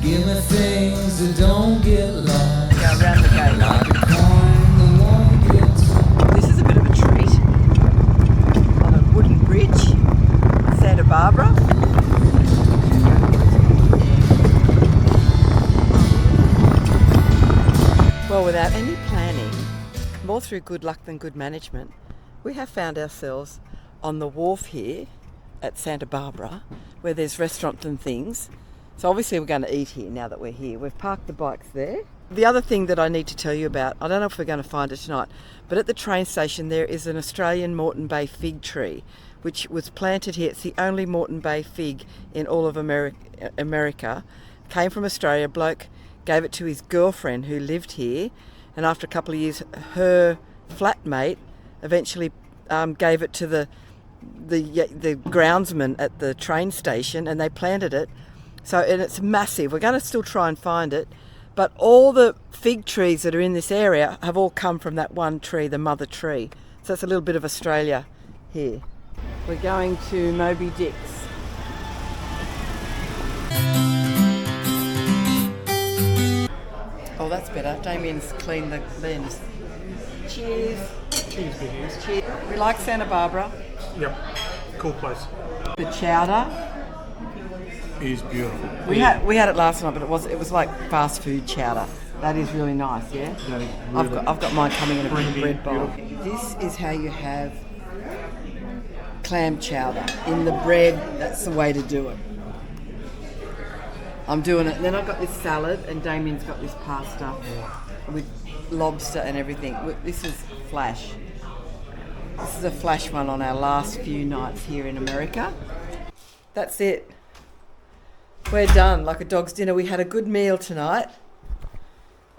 Give me things that don't get lost. Go around the gate. This is a bit of a treat. On a wooden bridge, Santa Barbara. Well, without any planning, more through good luck than good management, we have found ourselves on the wharf here at Santa Barbara, where there's restaurants and things. So obviously we're going to eat here now that we're here. We've parked the bikes there. The other thing that I need to tell you about, I don't know if we're going to find it tonight, but at the train station there is an Australian Moreton Bay fig tree, which was planted here. It's the only Moreton Bay fig in all of America. Came from Australia. A bloke gave it to his girlfriend who lived here, and after a couple of years her flatmate eventually gave it to the groundsman at the train station, and they planted it. So, and it's massive. We're going to still try and find it, but all the fig trees that are in this area have all come from that one tree, the mother tree. So it's a little bit of Australia here. We're going to Moby Dick's. Oh, that's better. Damien's cleaned the lens. Cheers. Cheers, biggies. Cheers. We like Santa Barbara. Yep, cool place. The chowder is beautiful. We had it last night, but it was like fast food chowder. That is really nice, yeah. That is really I've got mine coming in a big bread bowl. Beautiful. This is how you have clam chowder in the bread. That's the way to do it. I'm doing it. And then I've got this salad, and Damien's got this pasta with lobster and everything. This is flash. This is a flash one on our last few nights here in America. That's it. We're done, like a dog's dinner. We had a good meal tonight,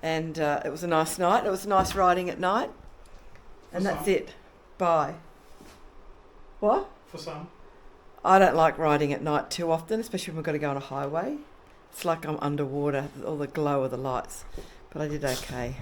and it was a nice night. It was nice riding at night, and that's it. Bye. What? For some. I don't like riding at night too often, especially when we've got to go on a highway. It's like I'm underwater, all the glow of the lights. But I did okay.